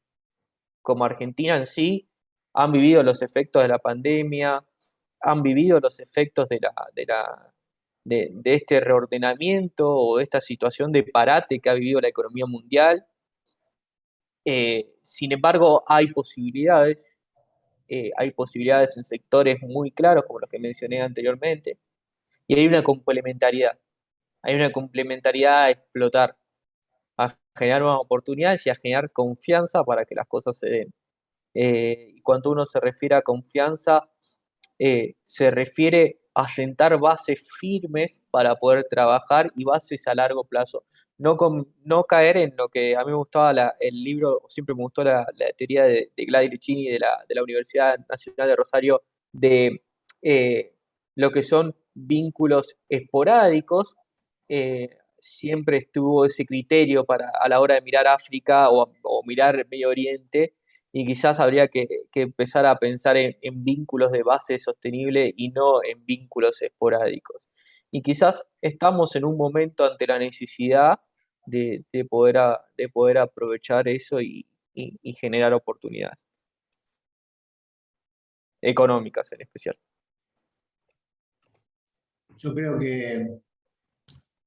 como Argentina en sí han vivido los efectos de la pandemia, han vivido los efectos de este reordenamiento o de esta situación de parate que ha vivido la economía mundial. Sin embargo, hay posibilidades en sectores muy claros, como los que mencioné anteriormente, y hay una complementariedad a explotar, a generar nuevas oportunidades y a generar confianza para que las cosas se den. Y cuando uno se refiere a confianza, se refiere a sentar bases firmes para poder trabajar y bases a largo plazo. No caer en lo que a mí me gustaba el libro, siempre me gustó la teoría de Gladys Lichini de la Universidad Nacional de Rosario, de lo que son vínculos esporádicos. Siempre estuvo ese criterio a la hora de mirar África o mirar Medio Oriente, y quizás habría que empezar a pensar en vínculos de base sostenible y no en vínculos esporádicos. Y quizás estamos en un momento ante la necesidad de poder aprovechar eso y generar oportunidades económicas en especial. Yo creo que,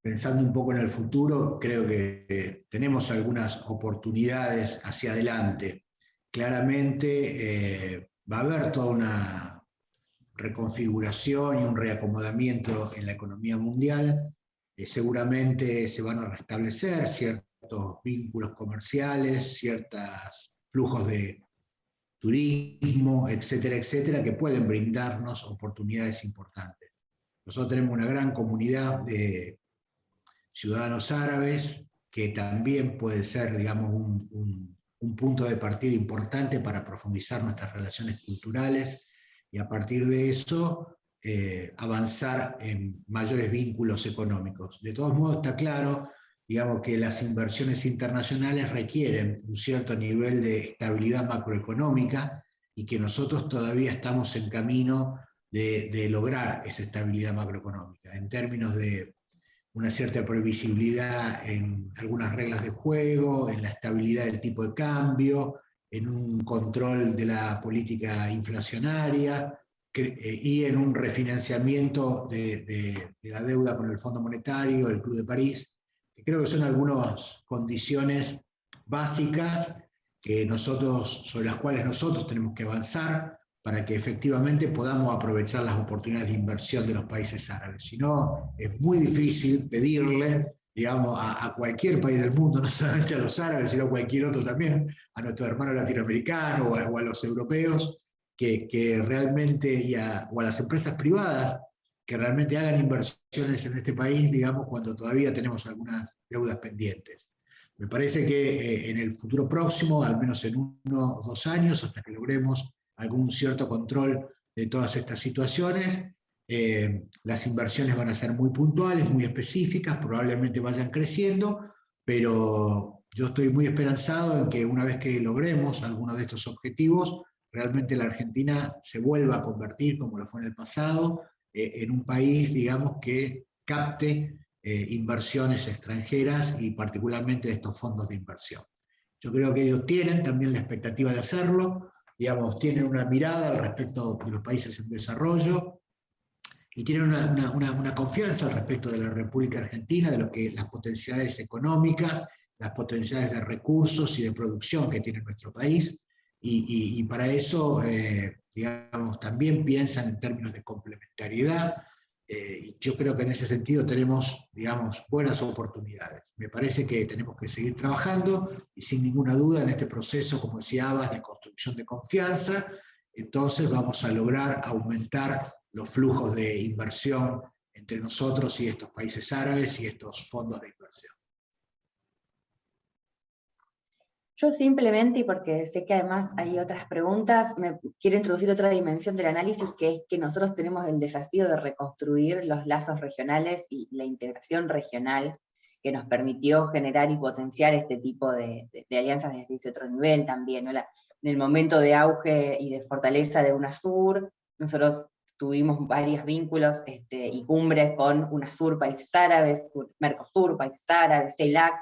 pensando un poco en el futuro, creo que tenemos algunas oportunidades hacia adelante. Claramente va a haber toda una reconfiguración y un reacomodamiento en la economía mundial. Seguramente se van a restablecer ciertos vínculos comerciales, ciertos flujos de turismo, etcétera, etcétera, que pueden brindarnos oportunidades importantes. Nosotros tenemos una gran comunidad de ciudadanos árabes que también puede ser, digamos, un punto de partida importante para profundizar nuestras relaciones culturales y a partir de eso avanzar en mayores vínculos económicos. De todos modos está claro, digamos, que las inversiones internacionales requieren un cierto nivel de estabilidad macroeconómica y que nosotros todavía estamos en camino de lograr esa estabilidad macroeconómica en términos de una cierta previsibilidad en algunas reglas de juego, en la estabilidad del tipo de cambio, en un control de la política inflacionaria y en un refinanciamiento de la deuda con el Fondo Monetario, el Club de París, que creo que son algunas condiciones básicas sobre las cuales nosotros tenemos que avanzar para que efectivamente podamos aprovechar las oportunidades de inversión de los países árabes. Si no, es muy difícil pedirle, digamos, a cualquier país del mundo, no solamente a los árabes, sino a cualquier otro también, a nuestros hermanos latinoamericanos o a los europeos, que realmente, o a las empresas privadas, que realmente hagan inversiones en este país, digamos, cuando todavía tenemos algunas deudas pendientes. Me parece que en el futuro próximo, al menos en 1 o 2 años, hasta que logremos algún cierto control de todas estas situaciones. Las inversiones van a ser muy puntuales, muy específicas, probablemente vayan creciendo, pero yo estoy muy esperanzado en que una vez que logremos algunos de estos objetivos, realmente la Argentina se vuelva a convertir, como lo fue en el pasado, en un país, digamos, que capte inversiones extranjeras y particularmente de estos fondos de inversión. Yo creo que ellos tienen también la expectativa de hacerlo, digamos, tienen una mirada al respecto de los países en desarrollo, y tienen una confianza al respecto de la República Argentina, de lo que las potencialidades económicas, las potencialidades de recursos y de producción que tiene nuestro país, y para eso, digamos, también piensan en términos de complementariedad, y yo creo que en ese sentido tenemos, digamos, buenas oportunidades. Me parece que tenemos que seguir trabajando, y sin ninguna duda en este proceso, como decía Abbas, de construcción de confianza, entonces vamos a lograr aumentar los flujos de inversión entre nosotros y estos países árabes y estos fondos de inversión. Yo simplemente, y porque sé que además hay otras preguntas, me quiero introducir otra dimensión del análisis, que es que nosotros tenemos el desafío de reconstruir los lazos regionales y la integración regional que nos permitió generar y potenciar este tipo de alianzas desde ese otro nivel también, ¿no? En el momento de auge y de fortaleza de UNASUR, nosotros tuvimos varios vínculos y cumbres con UNASUR, países árabes, Mercosur, países árabes, CELAC,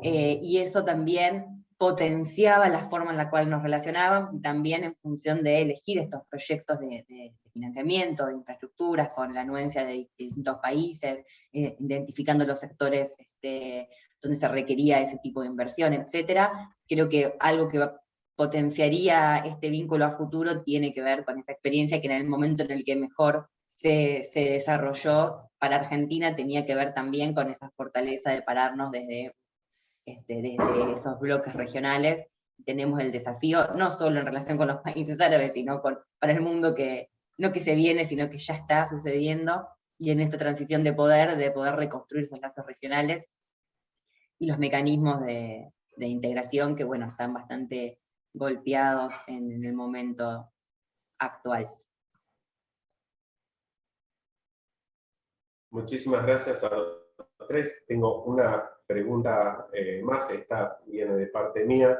y eso también potenciaba la forma en la cual nos relacionábamos, y también en función de elegir estos proyectos de financiamiento, de infraestructuras, con la anuencia de distintos países, identificando los sectores donde se requería ese tipo de inversión, etc. Creo que algo que potenciaría este vínculo a futuro tiene que ver con esa experiencia que en el momento en el que mejor se desarrolló para Argentina tenía que ver también con esa fortaleza de pararnos desde esos bloques regionales. Tenemos el desafío, no solo en relación con los países árabes, sino para el mundo que no que se viene, sino que ya está sucediendo, y en esta transición de poder reconstruir esos lazos regionales y los mecanismos de integración que, bueno, están bastante golpeados en el momento actual. Muchísimas gracias a los tres. Tengo una pregunta más, esta viene de parte mía.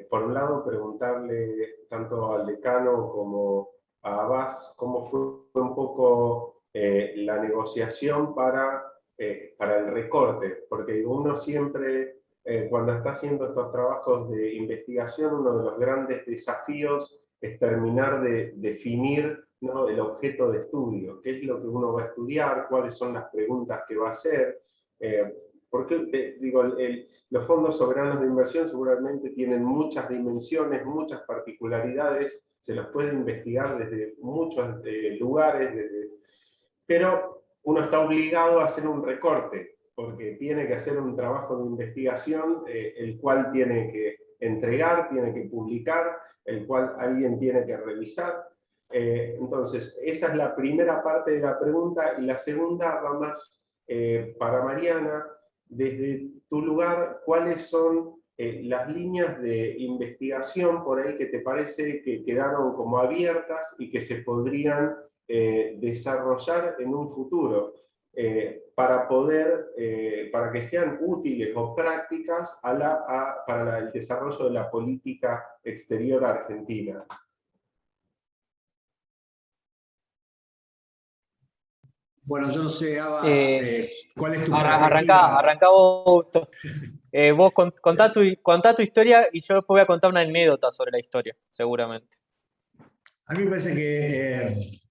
Por un lado, preguntarle tanto al decano como a Abbas cómo fue un poco la negociación para el recorte, porque uno siempre, cuando está haciendo estos trabajos de investigación, uno de los grandes desafíos es terminar de definir, ¿no?, el objeto de estudio, qué es lo que uno va a estudiar, cuáles son las preguntas que va a hacer. Porque, digo, los fondos soberanos de inversión seguramente tienen muchas dimensiones, muchas particularidades, se los puede investigar desde muchos lugares, pero uno está obligado a hacer un recorte, porque tiene que hacer un trabajo de investigación, el cual tiene que entregar, tiene que publicar, el cual alguien tiene que revisar. Entonces, esa es la primera parte de la pregunta, y la segunda va más para Mariana. Desde tu lugar, ¿cuáles son las líneas de investigación por ahí que te parece que quedaron como abiertas y que se podrían desarrollar en un futuro para que sean útiles o prácticas para el desarrollo de la política exterior argentina? Bueno, yo no sé, Abbas, ¿cuál es tu perspectiva? Arrancá vos. Vos contá tu historia, y yo después voy a contar una anécdota sobre la historia, seguramente. A mí me parece que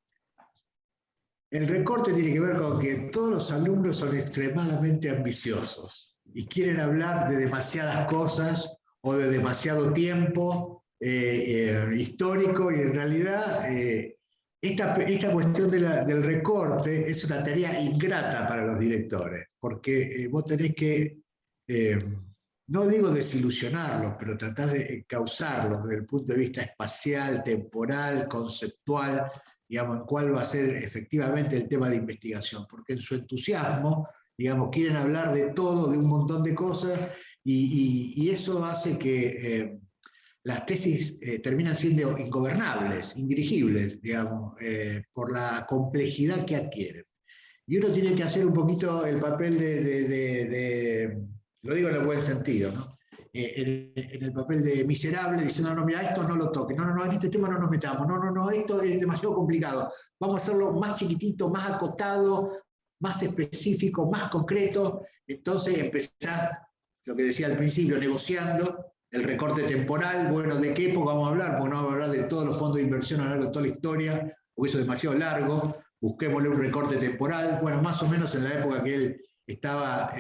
el recorte tiene que ver con que todos los alumnos son extremadamente ambiciosos y quieren hablar de demasiadas cosas o de demasiado tiempo histórico, y en realidad esta cuestión del recorte es una tarea ingrata para los directores, porque vos tenés que, no digo desilusionarlos, pero tratar de causarlos desde el punto de vista espacial, temporal, conceptual, digamos, en cuál va a ser efectivamente el tema de investigación, porque en su entusiasmo, digamos, quieren hablar de todo, de un montón de cosas, y eso hace que las tesis terminan siendo ingobernables, indirigibles, digamos, por la complejidad que adquieren. Y uno tiene que hacer un poquito el papel lo digo en el buen sentido, ¿no? En el papel de miserable, diciendo, no, mira, esto no lo toques, no, en este tema no nos metamos, no, esto es demasiado complicado, vamos a hacerlo más chiquitito, más acotado, más específico, más concreto. Entonces empezás, lo que decía al principio, negociando el recorte temporal. Bueno, ¿de qué época vamos a hablar? Porque no vamos a hablar de todos los fondos de inversión a lo largo de toda la historia, porque eso es demasiado largo. Busquémosle un recorte temporal. Bueno, más o menos en la época que él estaba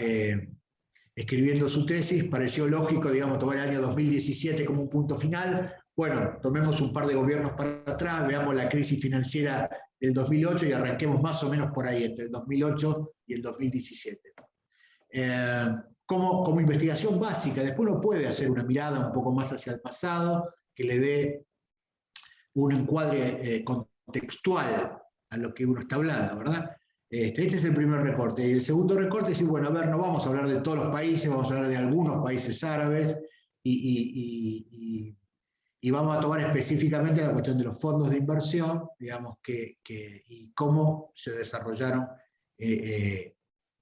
escribiendo su tesis, pareció lógico, digamos, tomar el año 2017 como un punto final. Bueno, tomemos un par de gobiernos para atrás, veamos la crisis financiera del 2008 y arranquemos más o menos por ahí, entre el 2008 y el 2017. Como investigación básica, después uno puede hacer una mirada un poco más hacia el pasado, que le dé un encuadre contextual a lo que uno está hablando, ¿verdad? Este es el primer recorte. Y el segundo recorte es decir, bueno, a ver, no vamos a hablar de todos los países, vamos a hablar de algunos países árabes y vamos a tomar específicamente la cuestión de los fondos de inversión, digamos, y cómo se desarrollaron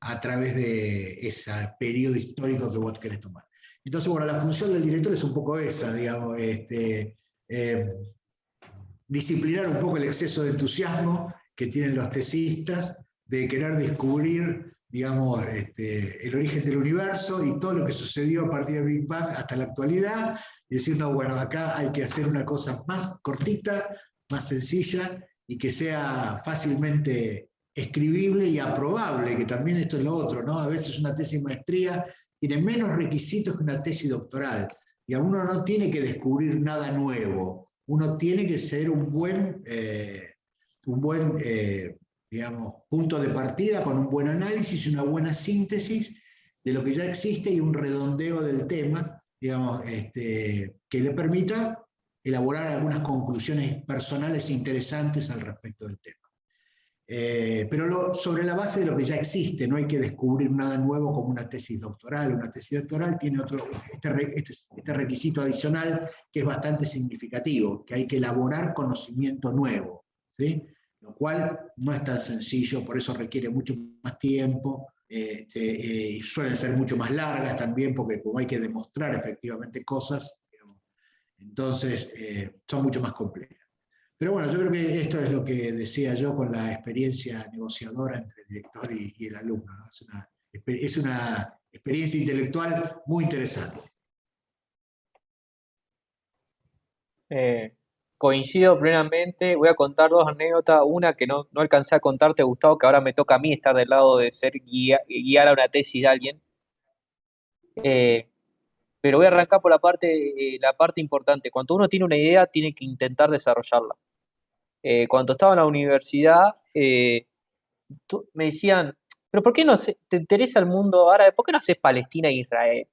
a través de ese periodo histórico que vos querés tomar. Entonces, bueno, la función del director es un poco esa, digamos, disciplinar un poco el exceso de entusiasmo que tienen los tesistas de querer descubrir, digamos, el origen del universo y todo lo que sucedió a partir del Big Bang hasta la actualidad, y decir, no, bueno, acá hay que hacer una cosa más cortita, más sencilla, y que sea fácilmente escribible y aprobable, que también esto es lo otro, ¿no? A veces una tesis de maestría tiene menos requisitos que una tesis doctoral, y a uno no tiene que descubrir nada nuevo, uno tiene que ser un buen digamos, punto de partida con un buen análisis y una buena síntesis de lo que ya existe y un redondeo del tema, digamos, que le permita elaborar algunas conclusiones personales interesantes al respecto del tema. Pero sobre la base de lo que ya existe, no hay que descubrir nada nuevo como una tesis doctoral. Una tesis doctoral tiene este requisito adicional que es bastante significativo, que hay que elaborar conocimiento nuevo, ¿sí? Lo cual no es tan sencillo, por eso requiere mucho más tiempo, y suelen ser mucho más largas también, porque como hay que demostrar efectivamente cosas, digamos, entonces son mucho más complejas. Pero bueno, yo creo que esto es lo que decía yo con la experiencia negociadora entre el director y el alumno, ¿no? Es una experiencia intelectual muy interesante. Coincido plenamente. Voy a contar dos anécdotas. Una que no alcancé a contarte, Gustavo, que ahora me toca a mí estar del lado de ser guiar a una tesis de alguien. Pero voy a arrancar por la parte importante. Cuando uno tiene una idea, tiene que intentar desarrollarla. Cuando estaba en la universidad, me decían, pero ¿por qué no te interesa el mundo árabe? ¿Por qué no haces Palestina e Israel?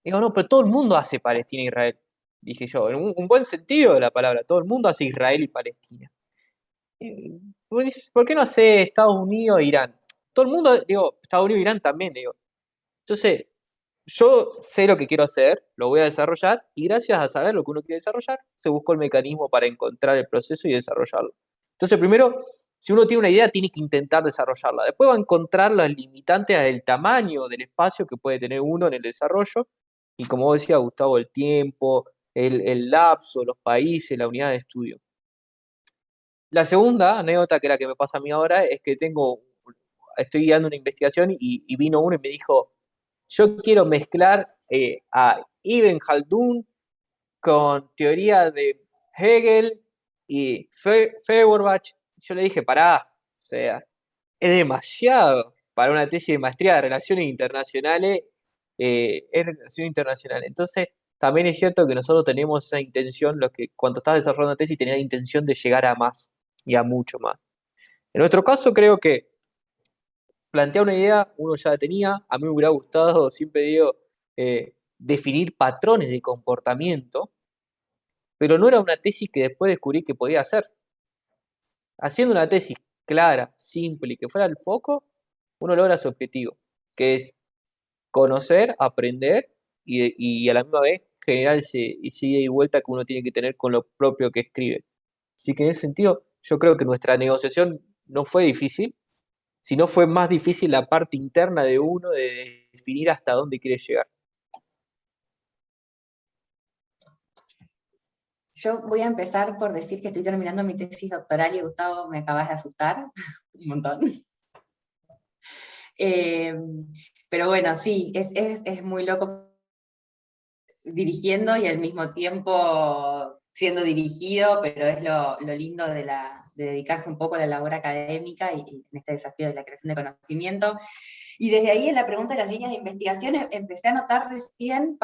Digo, no, pero todo el mundo hace Palestina e Israel. Dije yo, en un buen sentido de la palabra, todo el mundo hace Israel y Palestina. ¿Por qué no hace Estados Unidos e Irán? Todo el mundo, digo, Estados Unidos e Irán también, digo. Entonces, yo sé lo que quiero hacer, lo voy a desarrollar, y gracias a saber lo que uno quiere desarrollar, se buscó el mecanismo para encontrar el proceso y desarrollarlo. Entonces, primero, si uno tiene una idea, tiene que intentar desarrollarla. Después va a encontrar las limitantes del tamaño del espacio que puede tener uno en el desarrollo, y como decía Gustavo, el tiempo, el lapso, los países, la unidad de estudio. La segunda anécdota, que es la que me pasa a mí ahora, es que estoy guiando una investigación y vino uno y me dijo, yo quiero mezclar a Ibn Khaldun con teoría de Hegel y Feuerbach. Yo le dije, pará, o sea, es demasiado para una tesis de maestría de relaciones internacionales, es relación internacional. Entonces, también es cierto que nosotros tenemos esa intención, cuando estás desarrollando una tesis, tenés la intención de llegar a más y a mucho más. En nuestro caso, creo que plantear una idea, uno ya la tenía, a mí me hubiera gustado, siempre digo, definir patrones de comportamiento, pero no era una tesis que después descubrí que podía hacer. Haciendo una tesis clara, simple y que fuera el foco, uno logra su objetivo, que es conocer, aprender y a la misma vez general ese ida y vuelta que uno tiene que tener con lo propio que escribe. Así que en ese sentido, yo creo que nuestra negociación no fue difícil, sino fue más difícil la parte interna de uno de definir hasta dónde quiere llegar. Yo voy a empezar por decir que estoy terminando mi tesis doctoral y Gustavo, me acabas de asustar un montón. Pero bueno, sí, es muy loco dirigiendo y al mismo tiempo siendo dirigido, pero es lo lindo de dedicarse un poco a la labor académica y en este desafío de la creación de conocimiento. Y desde ahí en la pregunta de las líneas de investigación empecé a anotar recién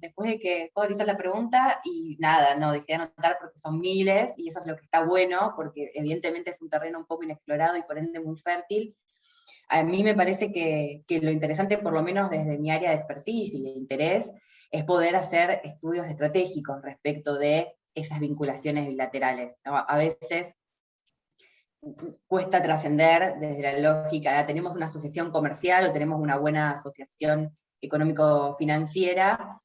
después de que vos hizo la pregunta, y nada, no, dejé de anotar porque son miles, y eso es lo que está bueno, porque evidentemente es un terreno un poco inexplorado y por ende muy fértil. A mí me parece que lo interesante, por lo menos desde mi área de expertise y de interés, es poder hacer estudios estratégicos respecto de esas vinculaciones bilaterales, ¿no? A veces cuesta trascender desde la lógica, tenemos una asociación comercial o tenemos una buena asociación económico-financiera,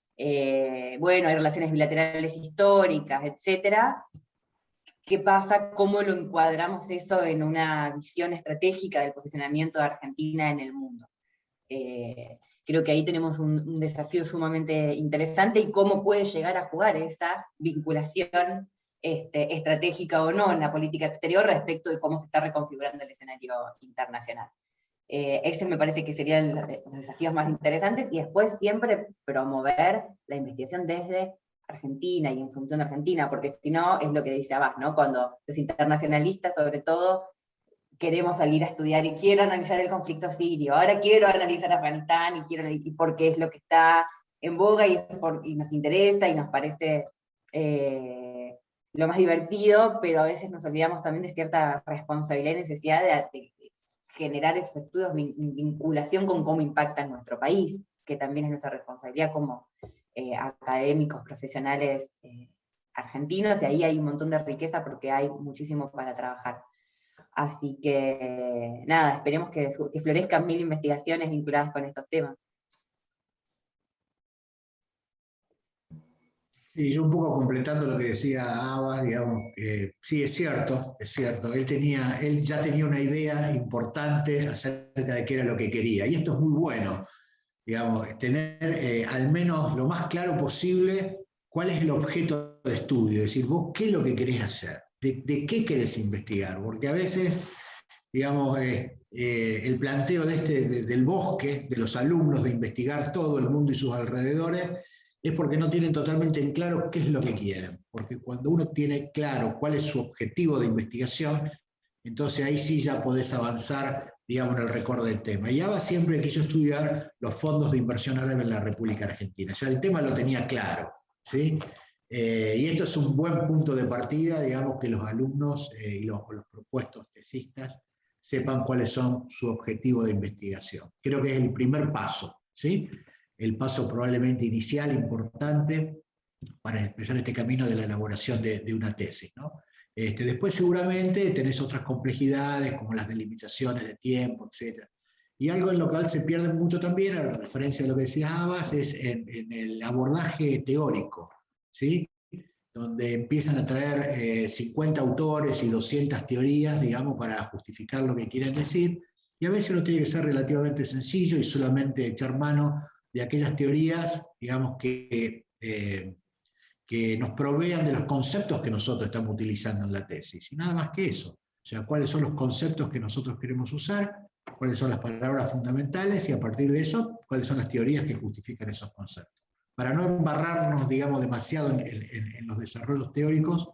bueno, hay relaciones bilaterales históricas, etcétera. ¿Qué pasa? ¿Cómo lo encuadramos eso en una visión estratégica del posicionamiento de Argentina en el mundo? Creo que ahí tenemos un desafío sumamente interesante, y cómo puede llegar a jugar esa vinculación estratégica o no en la política exterior respecto de cómo se está reconfigurando el escenario internacional. Ese me parece que serían los desafíos más interesantes, y después siempre promover la investigación desde Argentina y en función de Argentina, porque si no, es lo que dice Abbas, ¿no? Cuando los internacionalistas, sobre todo, queremos salir a estudiar y quiero analizar el conflicto sirio, ahora quiero analizar Afganistán y porque es lo que está en boga y nos interesa y nos parece lo más divertido, pero a veces nos olvidamos también de cierta responsabilidad y necesidad de generar esos estudios, vinculación con cómo impacta en nuestro país, que también es nuestra responsabilidad como académicos, profesionales argentinos, y ahí hay un montón de riqueza porque hay muchísimo para trabajar. Así que, nada, esperemos que florezcan 1000 investigaciones vinculadas con estos temas. Sí, yo un poco completando lo que decía Abbas, digamos, sí, es cierto, él ya tenía una idea importante acerca de qué era lo que quería, y esto es muy bueno, digamos, tener al menos lo más claro posible cuál es el objeto de estudio, es decir, vos qué es lo que querés hacer, de qué querés investigar, porque a veces, digamos, el planteo del bosque, de los alumnos, de investigar todo el mundo y sus alrededores, es porque no tienen totalmente en claro qué es lo que quieren, porque cuando uno tiene claro cuál es su objetivo de investigación, entonces ahí sí ya podés avanzar, digamos, en el recorrido del tema. Y Abbas siempre quiso estudiar los fondos de inversión árabe en la República Argentina, ya el tema lo tenía claro, ¿sí? Y esto es un buen punto de partida, digamos, que los alumnos y los propuestos tesistas sepan cuáles son su objetivo de investigación. Creo que es el primer paso, ¿sí? El paso probablemente inicial, importante, para empezar este camino de la elaboración de una tesis, ¿no? Después seguramente tenés otras complejidades, como las delimitaciones de tiempo, etc. Y algo en lo cual se pierde mucho también, a referencia de lo que decías Abbas, es en el abordaje teórico, ¿sí? Donde empiezan a traer 50 autores y 200 teorías, digamos, para justificar lo que quieren decir, y a veces uno tiene que ser relativamente sencillo y solamente echar mano de aquellas teorías, digamos, que nos provean de los conceptos que nosotros estamos utilizando en la tesis, y nada más que eso. O sea, cuáles son los conceptos que nosotros queremos usar, cuáles son las palabras fundamentales, y a partir de eso, cuáles son las teorías que justifican esos conceptos. Para no embarrarnos, digamos, demasiado en los desarrollos teóricos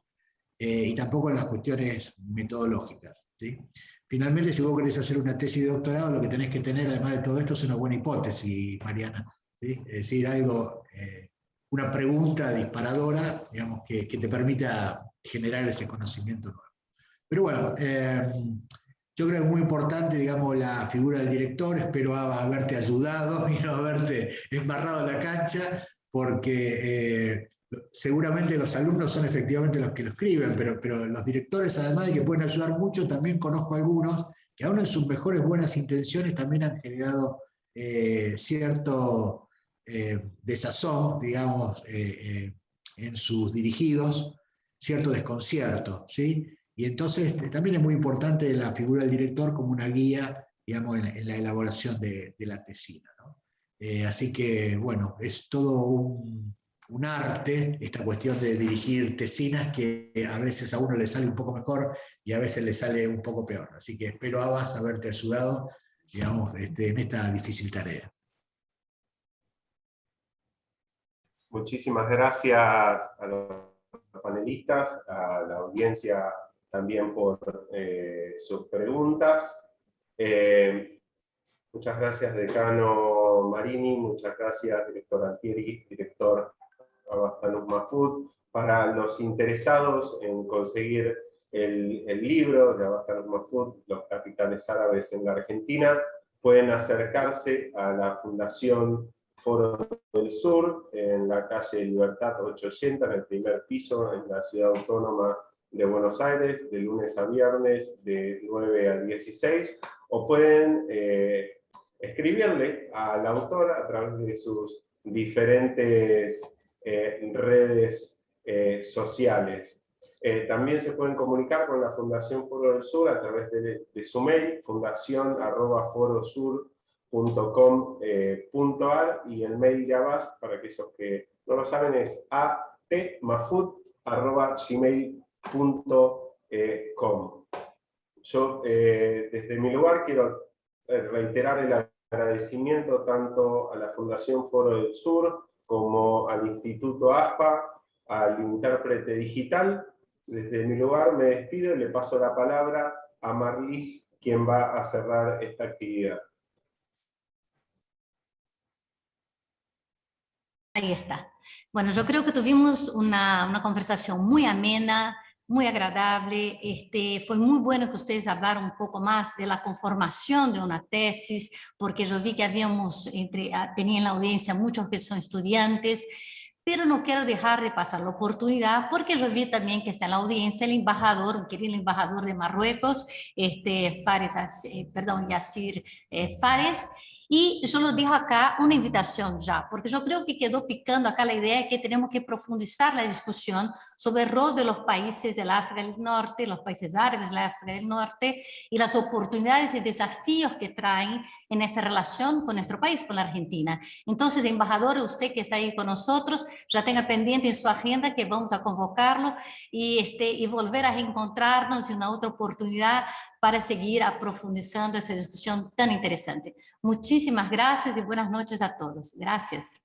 y tampoco en las cuestiones metodológicas, ¿sí? Finalmente, si vos querés hacer una tesis de doctorado, lo que tenés que tener, además de todo esto, es una buena hipótesis, Mariana, ¿sí? Es decir, algo, una pregunta disparadora, digamos, que te permita generar ese conocimiento nuevo. Pero bueno, yo creo que es muy importante, digamos, la figura del director. Espero haberte ayudado y no haberte embarrado en la cancha, porque seguramente los alumnos son efectivamente los que lo escriben, pero los directores, además de que pueden ayudar mucho, también conozco algunos que aún en sus mejores buenas intenciones también han generado cierto desazón, digamos, en sus dirigidos, cierto desconcierto, ¿sí? Y entonces también es muy importante la figura del director como una guía, digamos, en la elaboración de la tesina, ¿no? Así que, bueno, es todo un arte, esta cuestión de dirigir tesinas que a veces a uno le sale un poco mejor y a veces le sale un poco peor. Así que espero, Abbas, haberte ayudado, digamos, en esta difícil tarea. Muchísimas gracias a los panelistas, a la audiencia también por sus preguntas. Muchas gracias, decano Marini, muchas gracias, director Altieri, director Abbas Tanout Mahfoud. Para los interesados en conseguir el libro de Abbas Tanout Mahfoud, Los capitales árabes en la Argentina, pueden acercarse a la Fundación Foro del Sur, en la calle Libertad 880, en el primer piso, en la ciudad autónoma de Buenos Aires, de lunes a viernes, de 9 a 16, o pueden escribirle al autor a través de sus diferentes redes sociales. También se pueden comunicar con la Fundación Foro del Sur a través de su mail, fundacion@forosur.com.ar, y el mail de Abbas, para aquellos que no lo saben, es atmahfoud@gmail.com. Yo, desde mi lugar, quiero reiterar el agradecimiento tanto a la Fundación Foro del Sur como al Instituto ASPA, al intérprete digital. Desde mi lugar me despido y le paso la palabra a Marlis, quien va a cerrar esta actividad. Ahí está. Bueno, yo creo que tuvimos una conversación muy amena, muy agradable. Fue muy bueno que ustedes hablaron un poco más de la conformación de una tesis, porque yo vi que tenía en la audiencia muchos que son estudiantes, pero no quiero dejar de pasar la oportunidad, porque yo vi también que está en la audiencia el embajador, un querido embajador de Marruecos, Yassir Fares. Y yo lo dejo acá una invitación ya, porque yo creo que quedó picando acá la idea de que tenemos que profundizar la discusión sobre el rol de los países del África del Norte, los países árabes de la África del Norte, y las oportunidades y desafíos que traen en esa relación con nuestro país, con la Argentina. Entonces, embajador, usted que está ahí con nosotros, ya tenga pendiente en su agenda que vamos a convocarlo y volver a reencontrarnos en una otra oportunidad para seguir profundizando esa discusión tan interesante. Muchísimas gracias y buenas noches a todos. Gracias.